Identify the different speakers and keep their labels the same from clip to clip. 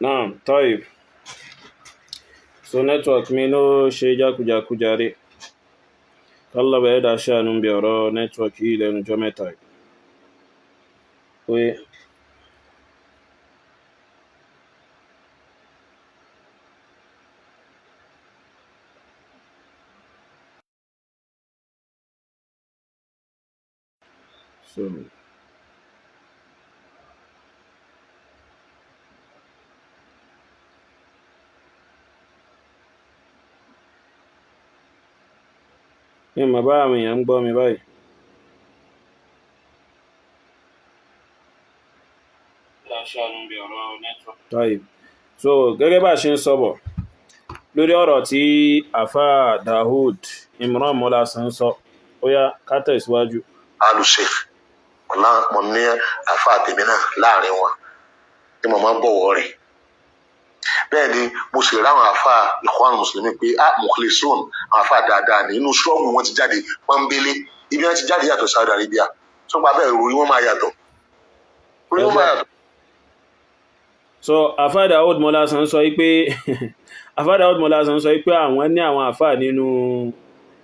Speaker 1: Naam, طيب. So network mi ló ṣe jákujàku jàre. Allah bá ẹ̀dá ṣàánú bí ọ̀rọ̀ network yìí lẹ́nu jọ́ mẹ́ta yìí. Oye. So ní ma bá àwọn èèyàn ń gbọ́ mi báyìí. طيب. So gẹ́gẹ́ bá ṣe ń sọ́bọ̀ lórí ọ̀rọ̀ tí àfá Dawood Imran Mọ́lásán sọ, ó yá ká tẹ̀síwájú.
Speaker 2: alùsẹ̀ ọ̀la mọ̀ ní àfá àtẹ̀mí náà láàrin wọn tí mo máa ń bọ̀wọ̀ rẹ̀. Bẹ́ẹ̀ ni mo sì ráwọn àfá Ikhwan Mùsùlùmí pé Mukhlisun àwọn àfá dáadáa ní inú ṣọ́ọ̀bù wọn ti jáde pọ́nbélé, ibi wọn ti jáde yàtọ̀ Saudi Arabia tó gba bẹ́ẹ̀ ìròyìn wọn máa yàtọ̀.
Speaker 1: So àfá Dawood Mọ́lásán sọ pé àfá Dawood Mọ́lásán sọ pé àwọn ní àwọn àfá nínú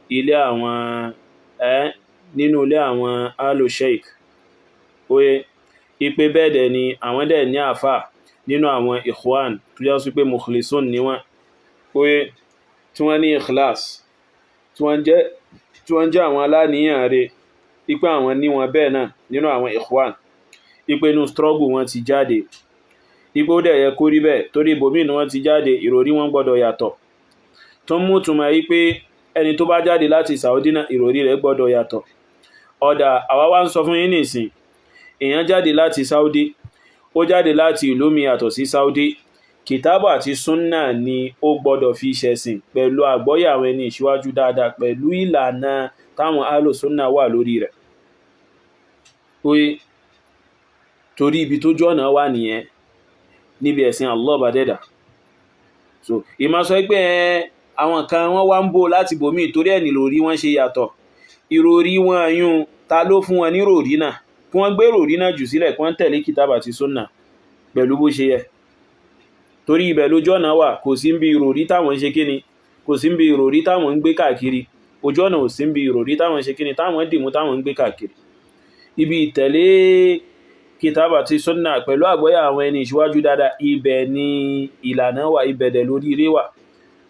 Speaker 1: ilé àwọn Alu Sheikh. Oye, ipe bẹ́ẹ̀dẹ̀ ni àwọn dẹ̀ ní àfá nínú àwọn Ikhwan tó jẹ́ sí pé Mukhlisun ni wọ́n. Oye, tí wọ́n ní ikhlas, tí wọ́n jẹ́ àwọn aláníyàn rẹ̀, ipe àwọn ní wọn bẹ́ẹ̀ náà nínú àwọn Ikhwan, ipe inú struggle wọn ti jáde. Ipe ó dẹ̀ yẹ kó rí bẹ́ẹ̀ torí ibòmí ni wọ́n ti jáde, ìròrí wọn gbọ́dọ̀ yàtọ̀. Tó mú túnmọ̀ yí pé ẹni tó bá jáde láti Saudi náà ìròrí rẹ̀ gbọ́dọ̀ yàtọ̀. Ọ̀dà àwa wá ń sọ fún yín nìsìn, èèyàn jáde láti Saudi, ó jáde láti ìlú mi yàtọ̀ sí Saudi, kìtàbù àti súnnà ni ó gbọ́dọ̀ fi ṣẹ̀sìn pẹ̀lú àgbọ́yé àwọn ẹni ìṣíwájú dáadáa pẹ̀lú ìlànà táwọn Ahlu Sunnah wà lórí rẹ̀. Oye, torí ibi tó jọ́nà wà nìyẹn níbi ẹ̀sìn Allah bá dẹ́dà. So ìmá sọ pé àwọn kan wọ́n wá ń bò láti bòmí torí ẹni lórí wọ́n ṣe yàtọ̀, ìròrí wọn yún ta ló fún wọn ní ròrí náà, kí wọ́n gbé ròrí náà jù sílẹ̀ kí wọ́n tẹ̀lé kìtàbù àti súnnà pẹ̀lú bó ṣe yẹ. Torí ibẹ̀ lójú ọ̀nà wà, kò sí ń bí ìròrí táwọn ṣe kíni, kò sí ń bí ìròrí táwọn ń gbé káàkiri, ojú ọ̀nà ò sí ń bí ìròrí táwọn ṣe kíni táwọn dìmú táwọn ń gbé káàkiri. Ibi ìtẹ̀lé kìtàbù àti súnnà pẹ̀lú àgbọ́yé àwọn ẹni ìṣíwájú dáadáa, ibẹ̀ ni ìlànà wà, ibẹ̀ dẹ̀ lórí ire wà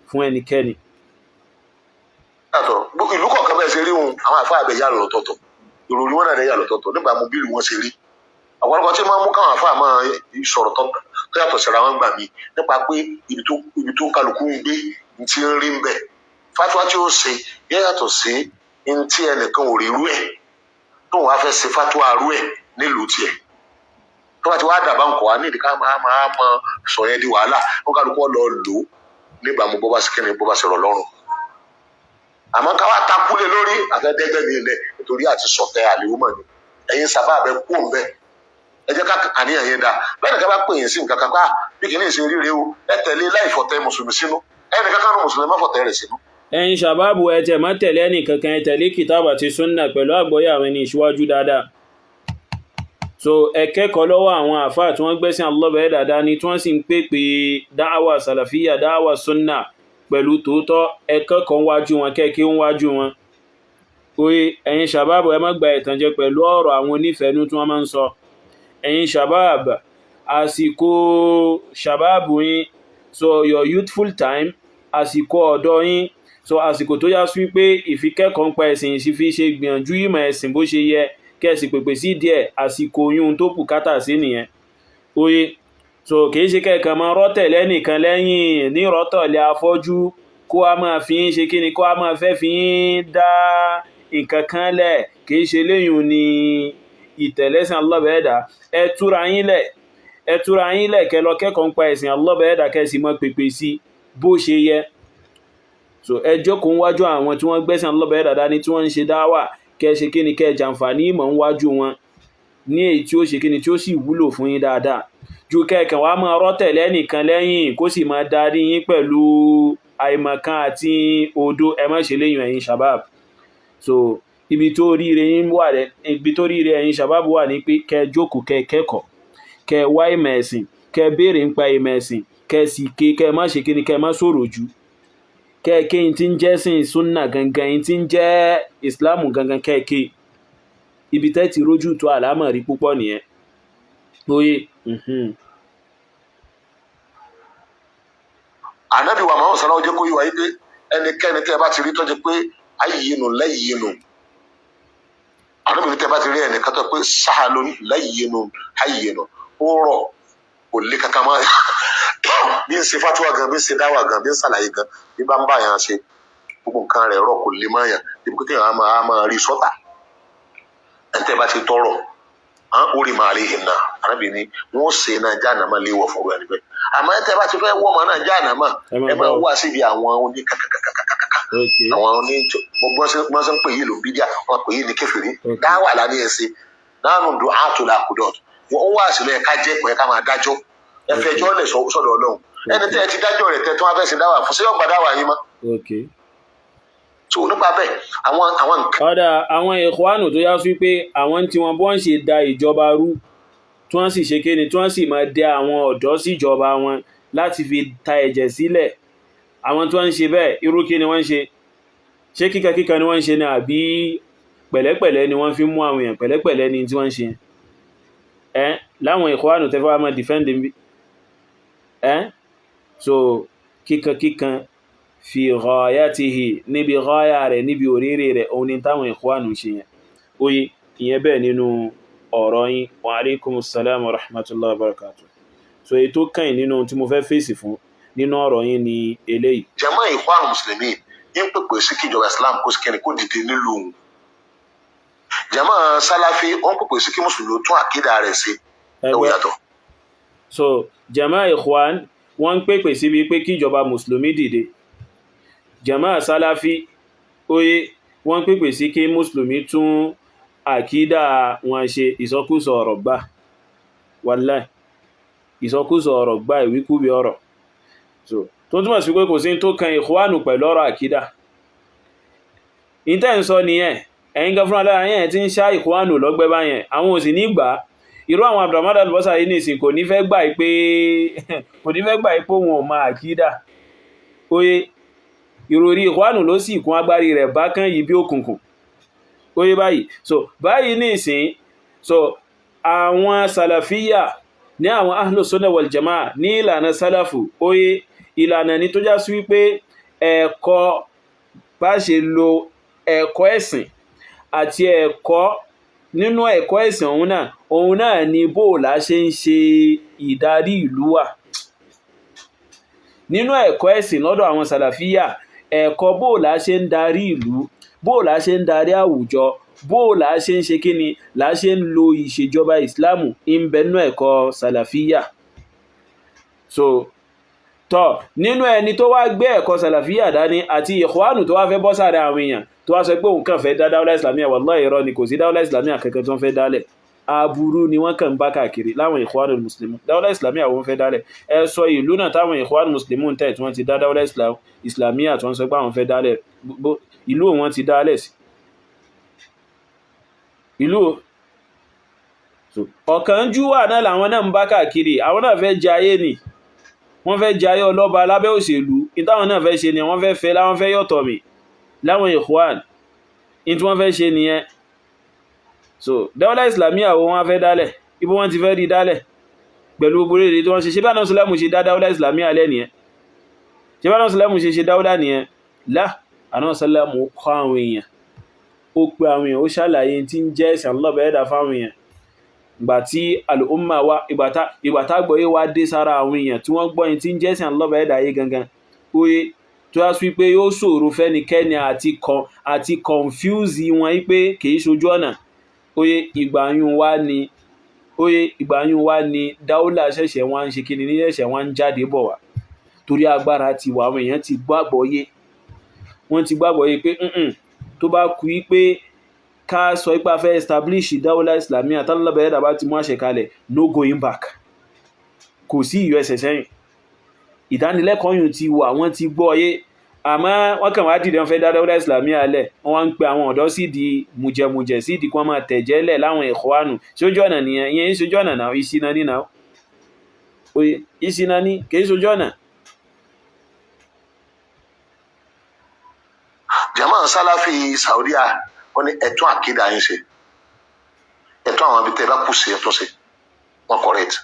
Speaker 1: fún ẹnikẹ́ni.
Speaker 2: Ìlú kọ̀ọ̀kan bẹ́ẹ̀ ṣe rí wọn, àwọn àfáà àbẹ̀ yà lọ́tọ̀ọ̀tọ̀, ìròrí wọn náà yà lọ́tọ̀ọ̀tọ̀ nígbà mú bílù wọn ṣe rí. Àwọn ọkọ̀ tí máa ń mú káwọn àfáà máa sọ̀rọ̀ tó yàtọ̀ síra wọn gbà mí nípa pé ibi tó kálukú ń gbé ní ti ń rí ń bẹ̀. Fátúwá tí ó ṣe yàtọ̀ sí ní tí ẹnìkan ò rí rú ẹ̀ tóun wá fẹ́ ṣe fátúwá rú ẹ̀ nílùú tiẹ̀. Tó bá ti wá dàbá nǹkan wá nídìí ká máa mọ sọ yẹn di wàhálà, wọn kálukú lọ lò ó níbàámu bó bá ṣe kíni bó bá ṣe rọ̀ lọ́rùn. Àmọ́ ká wá takúlé lórí àfẹ́dẹ́gbẹ́ mi lẹ̀ nítorí àti sọ̀tẹ́ àlèwúmọ̀ ni ẹ̀yin sábà bẹ kú òun bẹ́ẹ̀. Ẹ jẹ́ ká àníyàn yẹn dáa. Bẹ́ẹ̀ ni ká bá pè yín sí nǹkan kan ká bí kìíní ìṣe ríre o, ẹ tẹ̀lé láì fọ̀tẹ́ mùsùlùmí sínú, ẹnì kankan ní mùsùlùmí má fọ̀tẹ́ rẹ̀ sínú.
Speaker 1: Ẹ̀yin ṣàbábù ẹ tẹ̀ má tẹ̀lé ẹnì kankan, ẹ tẹ̀lé kìtàbù àti súnnà pẹ̀lú àgbọ́yé àwọn ẹni ìṣíwájú dáadáa. So ẹ kẹ́kọ̀ọ́ lọ́wọ́ àwọn àfáà tí wọ́n gbẹ́sìn Allah bẹ́ẹ̀ dáadáa ni tí wọ́n sì ń pèpè dáwà sàlàfíyà dáwà súnnà pẹ̀lú tòótọ́, ẹ kẹ́kọ̀ọ́ wájú wọn, kẹ́kẹ́ ń wájú wọn. Oye, ẹ̀yin ṣàbábù ẹ má gba ìtànjẹ pẹ̀lú ọ̀rọ̀ àwọn onífẹ̀ẹ́nú tí wọ́n máa ń sọ. Ẹ̀yin ṣàbábù, àsìkò ṣàbábù yín, so your youthful time, àsìkò ọ̀dọ́ yín, so àsìkò tó yá sí pé ìfikẹ́kọ̀ọ́ ń pa ẹ̀sìn ìsìfí ṣe gbìyànjú ìmọ̀ ẹ̀sìn bó ṣe yẹ kẹ́ẹ̀sì pèpè sí díẹ̀, àsìkò yún tó bùkátà sí nìyẹn. Oye, so kìí ṣe kẹ́ẹ̀kan máa rọ́tẹ̀lẹ́ nìkan lẹ́yìn ní rọ́tọ̀lẹ́ afọ́jú kó a máa fi ń ṣe kíni, kó a máa fẹ́ fi ń dá nǹkan kan lẹ̀, kìí ṣe léyìn ni ìtẹ̀lẹ́sìn Allah bẹ́ẹ̀ dá. Ẹ túra yín lẹ̀ kẹ́ lọ kẹ́kọ̀ọ́ ń pa ẹ̀sìn Allah bẹ́ẹ̀ dá kẹ́ẹ̀sì mọ́ pèpè sí bó ṣe yẹ. So ẹ jókòó wájú àwọn tí wọ́n gbẹ́sìn Allah bẹ́ẹ̀ dáadáa ní tí wọ́n ń ṣe dáwà, kẹ́ ṣe kíni kẹ́ jàǹfààní ìmọ̀ ń wájú wọn ní èyí tí ó ṣe kíni tí ó sì wúlò fún yín dáadáa, ju kẹ́ẹ̀kan wá máa rọ́tẹ̀lẹ́ nìkan lẹ́yìn kó sì máa darí yín pẹ̀lú àìmọ̀kan àti odó. Ẹ má ṣe léyìn ẹ̀yin shabab. So ibi tó ríire ẹ̀yin shabab wà ní pé kẹ́ jókòó kẹ́ kẹ́kọ̀ọ́, kẹ́ wá ìmọ̀ ẹ̀sìn, kẹ́ béèrè nípa ìmọ̀ ẹ̀sìn, kẹ́ sì ké, kẹ́ má ṣe kíni, kẹ́ má sọ̀rọ̀ jù, kẹ́ ké tí ń jẹ́ sìn súnà gangan, tí ń jẹ́ ìsìláàmù gangan, kẹ́ ké. Ibi tẹ́ ti rójú tó àlámọ̀rí púpọ̀ nìyẹn. Oye.
Speaker 2: Ànábì wa Muhammad sallallahu jẹ́ kó yíwa yí pé ẹnikẹ́ni tẹ́ bá ti rí tó jẹ́ pé ayyinu layyinu, Ànábì tẹ́ bá ti rí ẹnìkan tó pé sahalun layyinu hayyinu, ó rọ̀ kò lè kankan mọ́ bí ń ṣe fatuwa gan, bí ń ṣe dáwà gan, bí ń ṣàlàyé gan, bí bá ń bá yàn ṣe gbogbo nǹkan rẹ̀ rọ̀ kò lè mọ́ yàn bí kò tẹ̀yàn á máa rí sọ́tà. ẹni tẹ́ bá ti tọrọ orí máa rí ìhìnà, Ànábì ni wọ́n ṣe náà jáànàmá léwọ̀ fún ẹni bẹ́ẹ̀. Àmọ́ ẹ tẹ́ bá ti fẹ́ wọ́ ọmọ náà jáànàmá, ẹ máa wá síbi àwọn oní kàkàkàkàkàkà, àwọn oní gbọ́n ṣe ń pè yí lò bídíà, wọ́n pè yí ní kèfèrí, dáwà lá ní ẹ̀sìn náà nù dùn áàtùlà àkùdọ̀t, wọ́n wá sílẹ̀ ká jẹ́ pé ká máa dájọ́, ẹ fẹjọ́ lẹ̀ sọ́dọ̀ Ọlọ́run. Ẹni tẹ́ ẹ ti dájọ́ rẹ̀ tẹ́ tó wá fẹ́ ṣe dáwà fún, ṣé yóò gba dáwà yín mọ́? So nípa bẹ́ẹ̀ àwọn nǹkan.
Speaker 1: Ọ̀dà àwọn ìkwánù tó yá sí pé àwọn tí wọ́n bọ́n ṣe da ìjọba rú, tí wọ́n sì ṣe kéde, tí wọ́n sì máa dẹ àwọn ọ̀dọ́ sí ìjọba wọn láti fi ta ẹ̀jẹ̀ sílẹ̀. Àwọn tí wọ́n ń ṣe bẹ́ẹ̀, irú kí ni wọ́n ń ṣe? Ṣé kíkakíka ni wọ́n ń ṣe ni àbí pẹ̀lẹ́pẹ̀lẹ́ ni wọ́n fi mú àwọn èèyàn? Pẹ̀lẹ́pẹ̀lẹ́ ni tí wọ́n ń ṣe. Láwọn ìkwánù tẹ́fẹ́ máa defend bí. So kíkankíkan fi ghayatihi, níbi ghaya rẹ̀, níbi oríire rẹ̀, òun ni táwọn ìkwánù ṣe yẹn. Oye, ìyẹn bẹ́ẹ̀ nínú ọ̀rọ̀ yín. Wa alaikumus salam wa rahmatullahi wa barakatuh. So èyí tó kàn nínú tí mo fẹ́ fèsì fún nínú ọ̀rọ̀ yín ni eléyìí.
Speaker 2: Jama Ikhwan Muslimin yín pèpè sí kí ìjọba Islam kó sí kẹ́ni kó dìde nílùú òun. Jama Salafi wọ́n pèpè sí kí Mùsùlùmí tún àkídà rẹ̀ ṣe. Ẹ̀wọ̀ yàtọ̀.
Speaker 1: So Jama Ikhwan wọ́n ń pèpè síbi pé kí ìjọba Mùsùlùmí dìde. Jama Salafi oye wọ́n pèpè sí kí Mùsùlùmí tún àkídà wọn ṣe. Ìsọkúsọ ọ̀rọ̀ gbà, wallahi ìsọkúsọ ọ̀rọ̀ gbà, ìwíkúwí ọ̀rọ̀. So tó túnmọ̀ sí pé kò sí tó kan Ikhwanu pẹ̀lú ọ̀rọ̀ àkídà. Ìtẹ́ ń sọ nìyẹn, ẹ̀yin gan fúnra lára yẹn tí ń ṣá Ikhwanu lọ́gbẹ́ báyẹn, àwọn ò sì ní gbà. Irú àwọn Abdulrahman Al-Bosa yìí nìsín kò ní fẹ́ gbà pé òun ò máa àkídà. Oye, ìròrí Ikhwanu ló sì kún agbárí rẹ̀ bákan yìí bí òkùnkùn. Oye báyìí. So báyìí nìsín, so àwọn Salafiyya ní àwọn Ahlus Sunnah wal Jama'ah ní ìlànà Salafu, oye ìlànà ni tó já sí wípé ẹ̀kọ́ bá ṣe lo ẹ̀kọ́ ẹ̀sìn àti ẹ̀kọ́ nínú ẹ̀kọ́ ẹ̀sìn òun náà ni bóòlá ṣe ń ṣe ìdarí ìlú wà. Nínú ẹ̀kọ́ ẹ̀sìn lọ́dọ̀ àwọn Salafiyya, ẹ̀kọ́ bóòlá ṣe ń darí ìlú, bóòlá ṣe ń darí àwùjọ, bóòlá ṣe ń ṣe kíni, là ṣe ń lo ìṣèjọba Ìsìlámù ń bẹ nínú ẹ̀kọ́ Salafiyya. So tọ́ nínú ẹni tó wá gbé ẹ̀kọ́ Salafiyya dání àti Ikhwanu tó wá fẹ́ bọ́ sára àwọn èèyàn tó wá sọ pé òun kàn fẹ́ dá dáwọ́lá Islamiyya, wallahi irọ́ ni, kò sí dáwọ́lá Islamiyya kankan tó ń fẹ́ dálẹ̀. Aburú ni wọ́n kàn bá káàkiri láwọn Ikhwanul Muslimun. Dáwọ́lá Islamiyya wọ́n fẹ́ dálẹ̀. Ẹ sọ ìlú náà táwọn Ikhwanul Muslimun tẹ̀ tí wọ́n ti dá dáwọ́lá Islamiyya tí wọ́n sọ pé àwọn fẹ́ dálẹ̀, ìlú wọn ti dálẹ̀ sí. Ìlú ọ̀kánjúwà náà làwọn náà ń bá káàkiri, àwọn náà fẹ́ jayé ni, wọ́n fẹ́ jayé ọlọ́ba lábẹ́ òṣèlú. Ìtàwọn náà fẹ́ ṣe ni wọ́n fẹ́ fẹ́ láwọn fẹ́ yọ̀tọ̀ mi láwọn Ikhwan, in tí wọ́n fẹ́ ṣe nìyẹn. So dáwọ́lá Islamiyya wọ́n fẹ́ dálẹ̀, ibo wọ́n ti fẹ́ rí dálẹ̀ pẹ̀lú gbogbo rere tí wọ́n ṣe. Ṣé bá náà Sùlámù ṣe dá dáwọ́lá Islamiyya lẹ́ nìyẹn? Ṣé bá náà Sùlámù ṣe dáwọ́lá nìyẹn? Lá, àná Sùlámù kọ́ àwọn èèyàn, ó pe àwọn èèyàn, ó ṣàlàyé tí ń jẹ́ ẹ̀sìn Allah bẹ̀ẹ́dà fáwọn èèyàn. Ìgbà tí al-umma wa, ìgbà tágbọ́yé wá dé sára àwọn èèyàn tí wọ́n gbọ́ yìí tí ń jẹ́ ẹ̀sìn Allah bẹ̀ẹ́dà yé gangan, oye tó yá sí pé yóò ṣòro fẹ́nikẹ́ni àti confuse wọn pé kìí ṣojú ọ̀nà. Oye ìgbàyún wá ní dáúlà ṣẹ̀ṣẹ̀ wọ́n ń ṣe kíni ní ṣẹ̀ṣẹ̀ wọ́n ń jáde bọ̀ wá, torí agbára ti wà, àwọn èèyàn ti gbàgbọ́yé, wọ́n ti gbàgbọ́yé pé tó bá kú pé ká sọ ipá fẹ́ establish dáúlà Islamiyya tálọ́lá bẹ̀rẹ̀ bá ti mú àṣẹ kalẹ̀, no going back, kò sí ìyọ ẹsẹ̀ sẹ́yìn. Ìdánilẹ́kọ̀ọ́ yìí ti wà, wọ́n ti gbọ́yé, àmọ́ wọ́n kàn wá dìde wọ́n fẹ́ dá dáúlà Islamiyya lẹ̀, wọ́n wá ń pe àwọn ọ̀dọ́ sí di mùjẹmùjẹ, sí di kí wọ́n máa tẹ̀jẹ́ lẹ̀ láwọn Ikhwanu. Sójú ọ̀nà nìyẹn, ìyẹn sójú ọ̀nà náà, ìṣìnà ní náà. oye ìṣìnà ní kìí ṣojú ọ̀nà.
Speaker 2: jama Salafi Saudi wọ́n ní ẹ̀tún àkídà yín ṣe ẹ̀tún àwọn abitẹ́ bá kù sí ẹ̀tún ṣe wọ́n correct.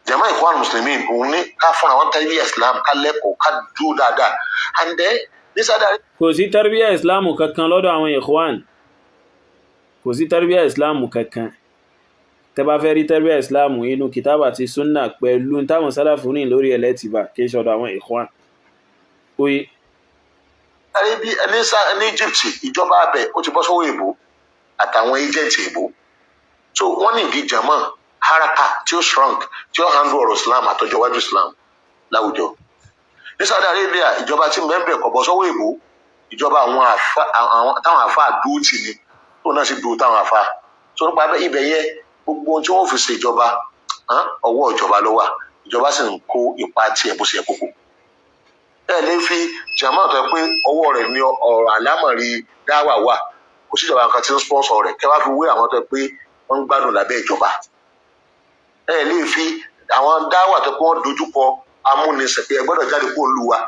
Speaker 2: jama Ikhwan Muslimin òun ní ká fún àwọn tẹ́lẹ̀ Islam ká lẹ́kọ̀ọ́ ká dúró dáadáa and then ní sádàrí.
Speaker 1: kò sí tarbiyya Islam kankan lọ́dọ̀ àwọn Ikhwan, kò sí tarbiyya Islam kankan. tẹ́ bá fẹ́ rí tarbiyya Islam inú kìtàbà àti sunna pẹ̀lú táwọn Salafi ní lórí ẹlẹ́tìbà kìí ṣọ̀dọ̀ àwọn Ikhwan. oye
Speaker 2: ní Egypt ìjọba abẹ ó ti bọ́ sọ́wọ́ èbó àtàwọn agent èbó, so wọ́n ní ìdí jama haraka tí ó strong tí ó handle ọ̀rọ̀ Islam àtọjọ́ iwájú Islam láwùjọ. ní Saudi Arabia ìjọba tí mẹ́mbẹ̀ kọ̀ bọ́ sọ́wọ́ èbó, ìjọba táwọn àfa dúró tì ní tó náà sì dúró táwọn àfa, so nípa ibẹ̀ yẹ gbogbo ohun tí wọ́n fi ṣe ìjọba ọwọ́ ìjọba ló wà, ìjọba sì ń kó ipa tiẹ̀ bó ṣe yẹ kókó. ẹ lè fi jama tó pé ọwọ́ rẹ̀ ní ọ̀rọ̀ àlámọ̀rí dáwà wà, kò sí ìjọba kan tí ń sponsor rẹ̀ kẹ́ wá fi wé àwọn tó pé wọ́n ń gbádùn lábẹ́ ìjọba. ẹ lè fi àwọn dáwà tó pé wọ́n dojúkọ amúnisìn pé ẹ gbọ́dọ̀ jáde kó lu wa,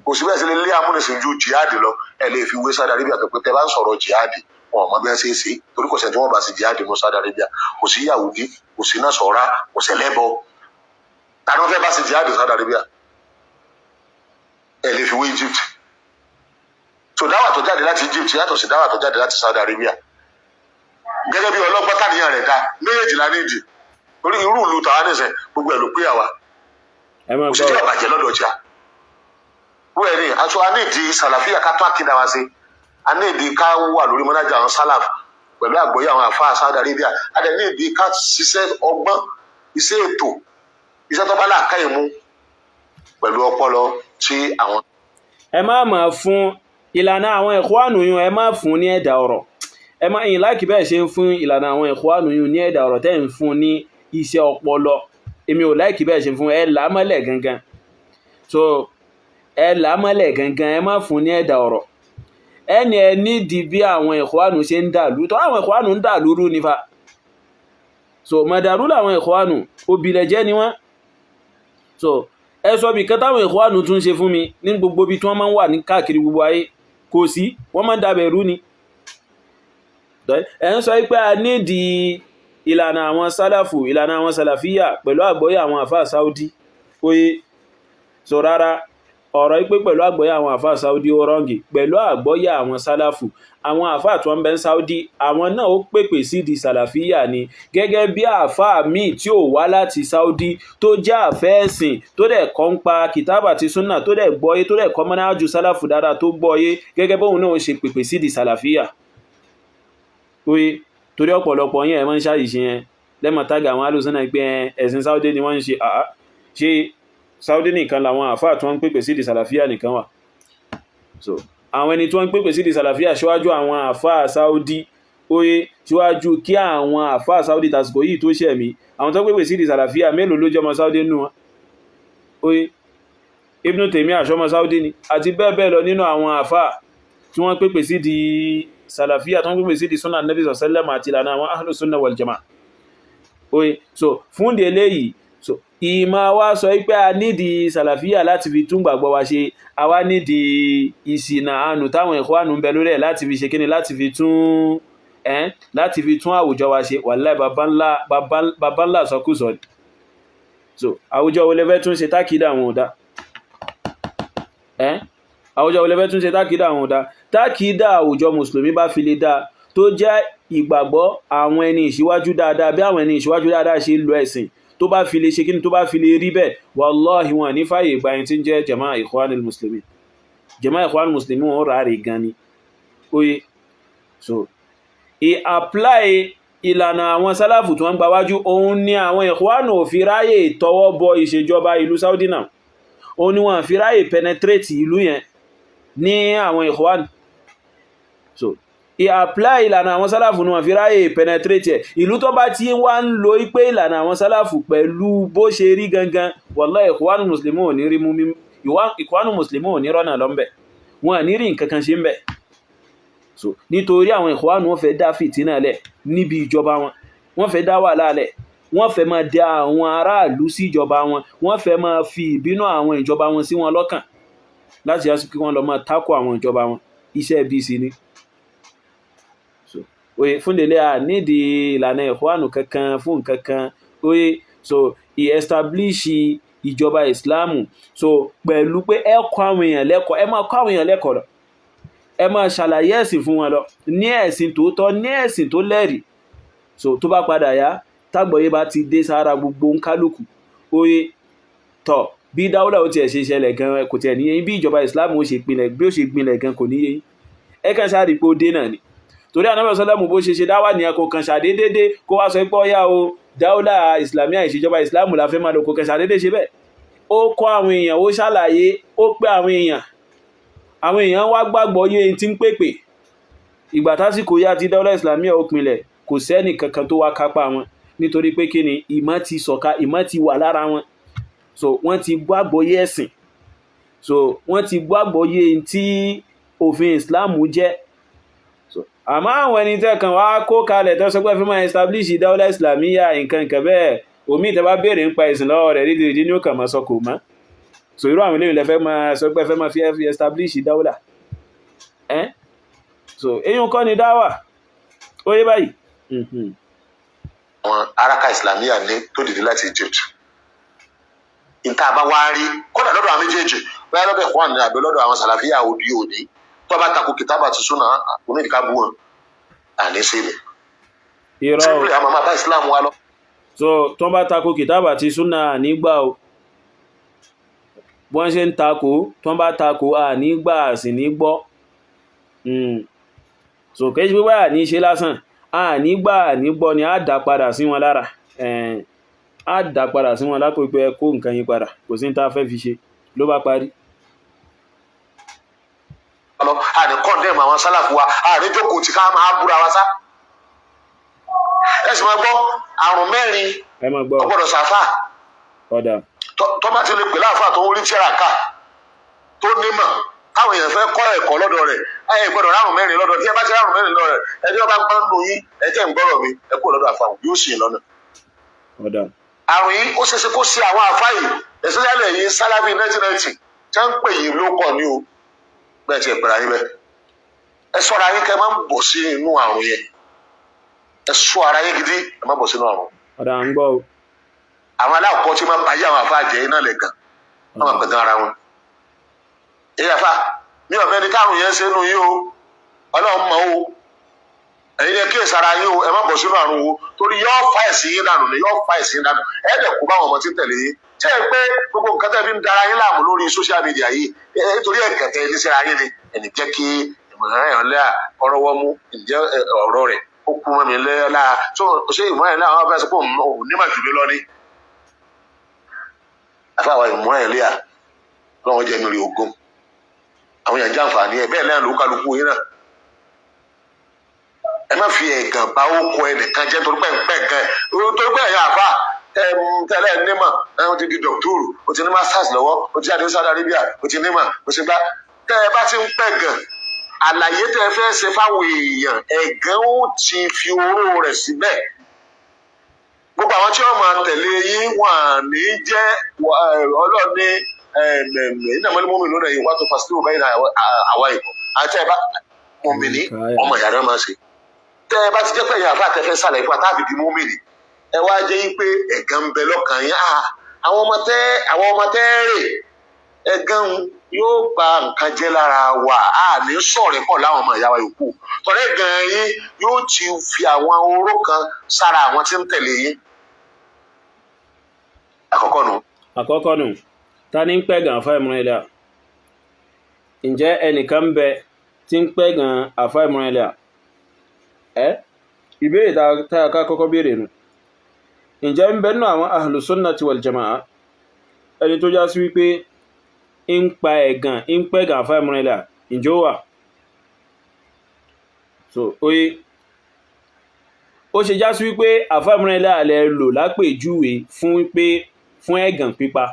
Speaker 2: kò sí bẹ́ẹ̀ sí lé amúnisìn ju jihadi lọ. ẹ lè fi wé Saudi Arabia tó pé tẹ́ bá ń sọ̀rọ̀ jihadi wọn ò mọ bí wọ́n ṣe é ṣe, torí kò sẹ́ni tí wọ́n bá sí jihadi ní Saudi Arabia, kò sí Yahudi, kò sí Nasara, kò sẹ́lẹ́bọ, tani wọ́n fẹ́ bá sí jihadi Saudi Arabia. ẹ lè fi wé Egypt, so dáwà tó jáde láti Egypt yàtọ̀ sí dáwà tó jáde láti Saudi Arabia. gẹ́gẹ́ bí ọlọ́gbọ́n tàníyàn rẹ̀ dá méjèèjìlá nídìí, torí irú ìlú tàwa nìsẹ̀ gbogbo ẹ̀ ló pé àwa kò sí jẹ́ ọ̀bàjẹ́ lọ́dọ̀ ọjà. wọ́n ẹ̀ ní aṣọ anídìí sàlàfíà ká tó àkídà wa sí, anídìí ká wà lórí mọ́nájà àwọn sálàf pẹ̀lú àgbọ́yé àwọn àfáà Saudi Arabia, adẹ̀ nídìí ká ṣiṣẹ́ ọgbọ́n, iṣẹ́ ètò, iṣẹ́ tó bá làákàyè mú pẹ̀lú ọpọlọ tí àwọn.
Speaker 1: ẹ má máa fún ìlànà àwọn Ikhwanu yún, ẹ má fún ní ẹ̀dà ọ̀rọ̀, ẹ má yìn láìkí bẹ́ẹ̀ ṣe ń fún ìlànà àwọn Ikhwanu yún ní ẹ̀dà ọ̀rọ̀ tẹ́ ń fún ní iṣẹ́ ọpọlọ. èmi ò láìkí bẹ́ẹ̀ ṣe fún ẹ làámọ́lẹ̀ gangan, so ẹ làámọ́lẹ̀ gangan, ẹ má fún ní ẹ̀dà ọ̀rọ̀. ẹni ẹ nídìí bí àwọn Ikhwanu ṣe ń dàlú, tó àwọn Ikhwanu ń dàlú rú nífa, so mọ̀dàrú làwọn Ikhwanu, òbílẹ̀jẹ́ ni wọ́n. so ẹ sọ bí kan táwọn Ikhwanu tún ṣe fún mi ní gbogbo bí tí wọ́n máa ń wà ní káàkiri gbogbo ayé, kò sí, wọ́n máa ń dàbẹ̀ rú ni. ẹ ń sọ pé a nídìí ìlànà àwọn Sálàfù, ìlànà àwọn Sàlàfíyà pẹ̀lú àgbọ́yé àwọn àfáà Saudi. oye so rárá, ọ̀rọ̀ ipé pẹ̀lú àgbọ́yé àwọn àfáà Saudi ó rọ́ǹgì, pẹ̀lú àgbọ́yé àwọn Sálàfù. àwọn àfáà tó ń bẹ ní Saudi àwọn náà ó pèpè sí di Sàlàfíyà ni, gẹ́gẹ́ bí àfáà míì tí ò wá láti Saudi tó jẹ́ àfẹ́ẹ̀sìn tó dẹ̀ kọ́ ń pa kìtàbà àti súnà tó dẹ̀ gbọ́yé tó dẹ̀ kọ́ mọ́nájú Sálàfù dáadáa tó gbọ́yé, gẹ́gẹ́ bóun náà ó ṣe pèpè sí di Sàlàfíyà. oye torí ọ̀pọ̀lọpọ̀ yẹn ẹ máa ń ṣàyíṣe yẹn lẹ́mọ̀ tágà àwọn alùsùnà pé ẹ̀sìn Saudi ni wọ́n ń ṣe àá, ṣe Saudi nìkan làwọn àfáà tí wọ́n ń pèpè sí di Sàlàfíà nìkan wà. so àwọn ẹni tí wọ́n ń pèpè sí di Sàlàfíà ṣíwájú àwọn àfáà Saudi, oye ṣíwájú kí àwọn àfáà Saudi tàsìkò yìí tó ṣẹ̀mí, àwọn tó pèpè sí di Sàlàfíà mélòó ló jọmọ Saudi nù wọn? oye Ibn Taymiyyah àṣọmọ Saudi ni, àti bẹ́ẹ̀ bẹ́ẹ̀ lọ nínú àwọn àfáà tí wọ́n pèpè sí di Sàlàfíà tó ń pèpè sí di súnà Nabi sallallahu àti ìlànà àwọn ahlu sunna wal jamaa. oye so fún di eléyìí, so ìmá wá sọ pé a nídìí Sàlàfíà láti fi tún gbàgbọ́ wa ṣe, a wá nídìí ìsìnà àánú táwọn Ikhwanu ń bẹ lórí ẹ̀ láti fi ṣe kíni, láti fi tún àwùjọ wa ṣe. Wallahi bàbá ńlá sọkúsọ ni. so àwùjọ wo lẹ fẹ́ tún ṣe tákìdá àwọn ọ̀dá? àwùjọ wo lẹ fẹ́ tún ṣe tákìdá àwọn ọ̀dá? tákìdá àwùjọ mùsùlùmí bá fi lè dá tó jẹ́ ìgbàgbọ́ àwọn ẹni ìṣíwájú dáadáa, bí àwọn ẹni ìṣíwájú dáadáa ṣe lò ẹ̀sìn, tó bá fi lè ṣe kíni, tó bá fi lè rí bẹ́ẹ̀, wallahi wọn ní fàyè ìgbà ẹni tí ń jẹ́ Jama'a Ikhwanul Muslimin. Jama'a Ikhwanul Muslimin wọn rà rè gan ni. oye so apply ìlànà àwọn Sálàfù tí wọ́n gba wájú, òun ni àwọn Ikhwanu ò fi ráyè tọwọ́ bọ ìṣèjọba ìlú Saudi náà, òun ni wọ́n fi ráyè penetrate ìlú yẹn ní àwọn Ikhwanu. so apply ìlànà àwọn Sálàfù ní wọ́n fi ráyè penetrate ẹ̀. ìlú tó bá ti wá ń lo pé ìlànà àwọn Sálàfù pẹ̀lú bó ṣe rí gangan, wallahi Ikhwanul Muslimin ò ní rí mú mímú, Ikhwanul Muslimin ò ní rọ́nà lọ́mbẹ̀, wọn à ní rí nǹkan kan ṣe ń bẹ̀. so nítorí àwọn Ikhwanu wọ́n fẹ́ dá fìtínà lẹ̀ níbi ìjọba wọn, wọ́n fẹ́ dá wàhálà lẹ̀, wọ́n fẹ́ máa dá àwọn aráàlú sí ìjọba wọn, wọ́n fẹ́ máa fi ìbínú àwọn ìjọba wọn sí wọn lọ́kàn láti yásí kí wọ́n lọ máa tákò àwọn ìjọba wọn. Iṣẹ́ bí sí ni. So oye fúndélé à nídìí ìlànà ìkwánù kankan fún kankan. Oye so establish ìjọba ìsìláàmù so pẹ̀lú pé ẹ kọ́ àwọn èèyàn lẹ́kọ̀ọ́, ẹ máa kọ́ àwọn èèyàn lẹ́kọ̀ọ́ lọ, ẹ máa ṣàlàyé ẹ̀sìn fún wọn lọ ní ẹ̀sìn tòótọ́, ní ẹ̀sìn tó lẹ́rìí. So tó bá padà yá tágbọ̀yé bá ti dé sára gbogbo ń kálukú, oye tọ̀ bí dáúlà ó tiẹ̀ ṣe ṣẹlẹ̀ gan kò tiẹ̀ níye bí ìjọba ìsìláàmù ó ṣe pinlẹ̀, bí ó ṣe gbinlẹ̀ gan kò níye yín. Ẹ kàn ṣáà rí pé ó dé náà ni. Torí Ànábì sọ́lámù bó ṣe ṣe dáwà ní ẹkọ kan ṣàdédédé kó wá sọ pé ọyá o dáúlà ìsìlámíà ìṣèjọba ìsìláàmù la fẹ́ máa lò, kò kàn ṣàdédé ṣe bẹ́ẹ̀. Ó kọ́ àwọn èèyàn, ó ṣàlàyé, ó pé àwọn èèyàn wá gbàgbọ́ yé tí ń pèpè. Ìgbà tásìkò yá ti dáúlà ìsìlámíà ó pinlẹ̀, kò sẹ́ni kankan tó wá kápá wọn, nítorí pé kí ni ìmọ̀ ti sọ̀ka, ìmọ̀ ti wà lára wọn. So wọ́n ti gbàgbọ́ yé ẹ̀sìn, so wọ́n ti gbàgbọ́ yé tí òfin ìsìláàmù jẹ́. So àmọ́ àwọn ẹni tẹ́ kan wá kó kalẹ̀ tó sọ pé fẹ́ máa establish dáúlà ìsìlámíà nǹkan bẹ́ẹ̀, omi tẹ́ bá béèrè ń pa ìsìn lọ́wọ́ rẹ̀ dídì ní ó kàn máa sọ kò mọ́. So irú àwọn eléyìí lẹ fẹ́ máa sọ pé fẹ́ máa fi establish dáúlà. So eyín kọ́ ni dáwà ó yé báyìí.
Speaker 2: Àwọn araka islamiyà ní tó dìde láti Egypt níta bá wá rí kódà lọ́dọ̀ àwọn méjèèjì bóyá lọ́dọ̀ ẹ̀kọ́ àná àbí lọ́dọ̀ àwọn sàlàfíà òdì òní tó bá tako kìtàbà ti súnà onídìíká bú wọn àní sílẹ̀.
Speaker 1: Irọ́
Speaker 2: àmọ́ máa bá Islam wa lọ.
Speaker 1: So tó bá tako kìtàbà ti súnà nígbà o, bọ́n ṣe ń tako tó bá tako nígbà sì ní gbọ́. So kẹ́sí pé wáyà ní ṣe lásán nígbà ní gbọ́ ni á dá padà sí wọn lára, á dá padà sí wọn lápò pé kó nǹkan yí padà, kò sí ní tá fẹ́ fi ṣe ló bá parí.
Speaker 2: àní kọ́ndẹ̀mù àwọn sálàfù wa àní jókòó tí ká máa búra wa sá. ẹ sì máa gbọ́ àrùn mẹ́rin ọgbọ́dọ̀ sàfà tó bá ti lè pè láàfà tó ń rí tíra ká tó nímọ̀ táwọn èèyàn fẹ́ kọ́ ẹ̀kọ́ lọ́dọ̀ rẹ̀ ẹ gbọ́dọ̀ rárùn mẹ́rin lọ́dọ̀ tí ẹ bá ti rárùn mẹ́rin lọ́dọ̀ rẹ̀ ẹni ọba gbọ́n nù yín ẹ jẹ́ ń gbọ́rọ̀ mi ẹ kúrò lọ́dọ̀ àfàwọn yóò sì lọ́nà. àrùn yìí ó ṣeéṣe kó ṣe àwọn àfáà yìí ẹ̀sọ́jálẹ̀ yìí sálábì 1990 tí wọ́n ń pè yìí ló kọ̀ ní o bẹ́ẹ̀ ti ẹ̀pẹ̀rẹ̀ ayé bẹ́ẹ̀ ẹ sọ́ra yín kẹ́ ẹ má bọ̀ sí inú àrùn yẹn, ẹ sọ ara yín gidi ẹ má bọ̀ sínú àrùn. àwọn aláàkọ́ tí máa báyé àwọn àfáà jẹ́ iná lẹ̀ gan wọ́n máa pẹ̀gàn ara wọn. èyí àfà mi ò mẹ́ni káàrùn yẹn ṣe nù yín o Ọlọ́run mọ̀ o ẹ̀yin ni kí èsàrà yín o ẹ má bọ̀ sínú àrùn o torí yóò fa ẹ̀sìn yín dànù ni yóò fa ẹ̀sìn yín dànù ẹ̀ẹ́dẹ̀ kó báwọn ọmọ tí ń tẹ̀lé yín ṣé ẹ pé gbogbo nǹkan tẹ́ fi ń dara yín láàmú lórí social media yìí nítorí ẹ̀kẹ́tẹ́ ẹni síra yín ni ẹni jẹ́ kí ìmọ̀ràn ẹ̀yàn lẹ́à ọ̀rọ̀wọ́ mú ìjẹ́ ọ̀rọ̀ rẹ̀ ó kú mọ́ mi lẹ́la tó ṣé ìmọ̀ràn náà wọ́n fẹ́ sọ pé òun nímọ̀ jù mí lọ ní. àfàwà ìmọ̀ràn ẹ̀ lẹ́à lọ́wọ́ jẹ́ mi rí ogún àwọn èèyàn jàǹfààní ẹ̀ bẹ́ẹ̀ lẹ́yìn ló kálukú yín náà. ẹ má fi ẹ̀gàn bá ókọ ẹnìkan jẹ́ torí pé ẹ̀yà àfà tẹ́lẹ̀ nímọ̀ ó ti di dọ̀kítọ́rù ó ti ní masters lọ́wọ́ ó ti jáde ní Saudi Arabia ó ti nímọ̀ ó ti gbá tẹ́ ẹ bá ti ń pẹ̀gàn àlàyé tẹ́ ẹ fẹ́ ṣe fáwọn èèyàn ẹ̀gàn ó ti fi oró rẹ̀ síbẹ̀. gbogbo àwọn tí wọ́n máa tẹ̀lé yín wọ́n ní jẹ́ ọlọ́ọ̀ni ìnáwó ni mọ́mí lónìí wàá tó fásitì báyìí náà àwa ìbọn àti ẹ̀ bá mọ́mí ní ọmọ ìyá náà máa ṣe. tẹ́ ẹ bá ti jẹ́ pé ìyá àfa àtẹ́fẹ́ sàlẹ̀ ipò àtàbí di mọ́mí ni ẹ wá jẹ́ pé ẹ̀gàn ń bẹ lọ́kàn yín àwọn ọmọ tẹ́ rè ẹ̀gàn yóò ba nǹkan jẹ́ lára wa ní sọ̀rẹ́ pọ̀ láwọn ọmọ ìyá wa yòókù tọ́lẹ̀ ẹ̀gàn yín yóò ti fi àwọn oró kan sára àwọn tí ń tẹ̀lé yín.
Speaker 1: àkọ́kọ́ nù ta ni ń pẹ̀gàn àfáà Ìmúràn Eleha? ǹjẹ́ ẹnìkan ń bẹ tí ń pẹ̀gàn àfáà Ìmúràn Eleha? ìbéèrè tá a ká kọ́kọ́ béèrè nù. ǹjẹ́ ń bẹ nínú àwọn ahlu sunnati wal jama'a ẹni tó já sí wípé ń pa ẹ̀gàn ń pẹ̀gàn àfáà Ìmúràn Eleha? ǹjẹ́ ó wà? so oye ó ṣe já sí wípé àfáà Ìmúràn Eleha lẹ lò lápèjúwe fún ẹ̀gàn pípa.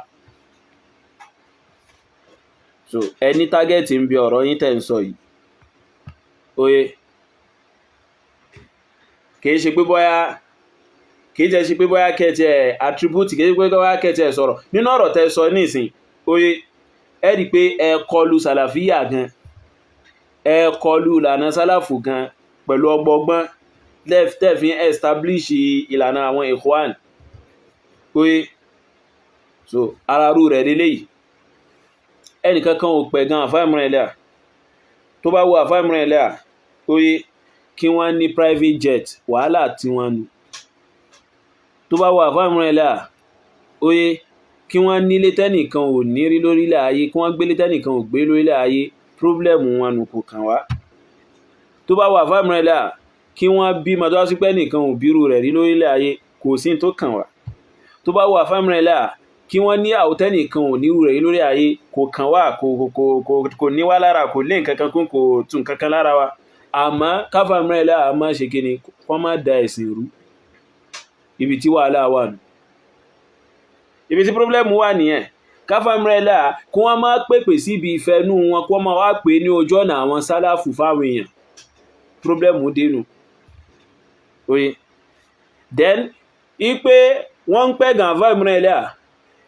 Speaker 1: so ẹni tágẹ́ẹ̀tì ń bi ọ̀rọ̀ yín tẹ̀ ń sọ yìí oye kìí ṣe pé bóyá kìí jẹ́ sí pé bóyá kẹtì ẹ̀ attribute kìí pé bóyá kẹtì ẹ̀ sọ̀rọ̀ nínú ọ̀rọ̀ tẹ́ sọ nísìn oye ẹ rí pé ẹ kọlu sàlàfíà gan ẹ kọlu ìlànà sálàfù gan pẹ̀lú ọgbọgbọ́n tẹ́fín establish ìlànà àwọn ikhwan oye so ararú rẹ̀ lélẹ́yìí ẹnìkankan ò pẹ̀ gan àfáìmúrẹ̀ ilẹ̀ tó bá wo àfáìmúrẹ̀ ilẹ̀ oye kí wọ́n ní private jet wàhálà tí wọ́n nù tó bá wo àfáìmúrẹ̀ ilẹ̀ oye kí wọ́n nílé tẹ́nìkan ò ní rí lórílẹ̀ ayé kí wọ́n gbélé tẹ́nìkan ò gbé lórílẹ̀ ayé problem wọn nù kò kàn wá tó bá wo àfáìmúrẹ̀ ilẹ̀ kí wọ́n bí ma tó wá sí pé nìkan ò bírú rẹ̀ rí lórílẹ̀ ayé kò sí tó kàn wá tó bá wo àfáìmúrẹ̀ ilẹ̀ kí wọ́n ní àwòtẹ́nìkan ò nírú rẹ̀ lórí ayé kò kàn wá kò ní wá lára kò lé nǹkankan kún kò tún nǹkankan lára wa àmọ́ káfàmúrẹ́lá àmọ́ ṣe kí ni wọ́n má da ẹ̀sìn rú ibi tí wàhálà wà nù ibi tí pọ́blẹ́mù wà nìyẹn káfàmúrẹ́lá kí wọ́n má pèpè síbi ìfẹ́nú wọn kí wọ́n má wá pè ní ojú ọ̀nà àwọn sálàfù fáwọn èèyàn pọ́blẹ́mù dénú oye then ipe wọ́n ń pẹ́ gan àfàmúrẹ́lá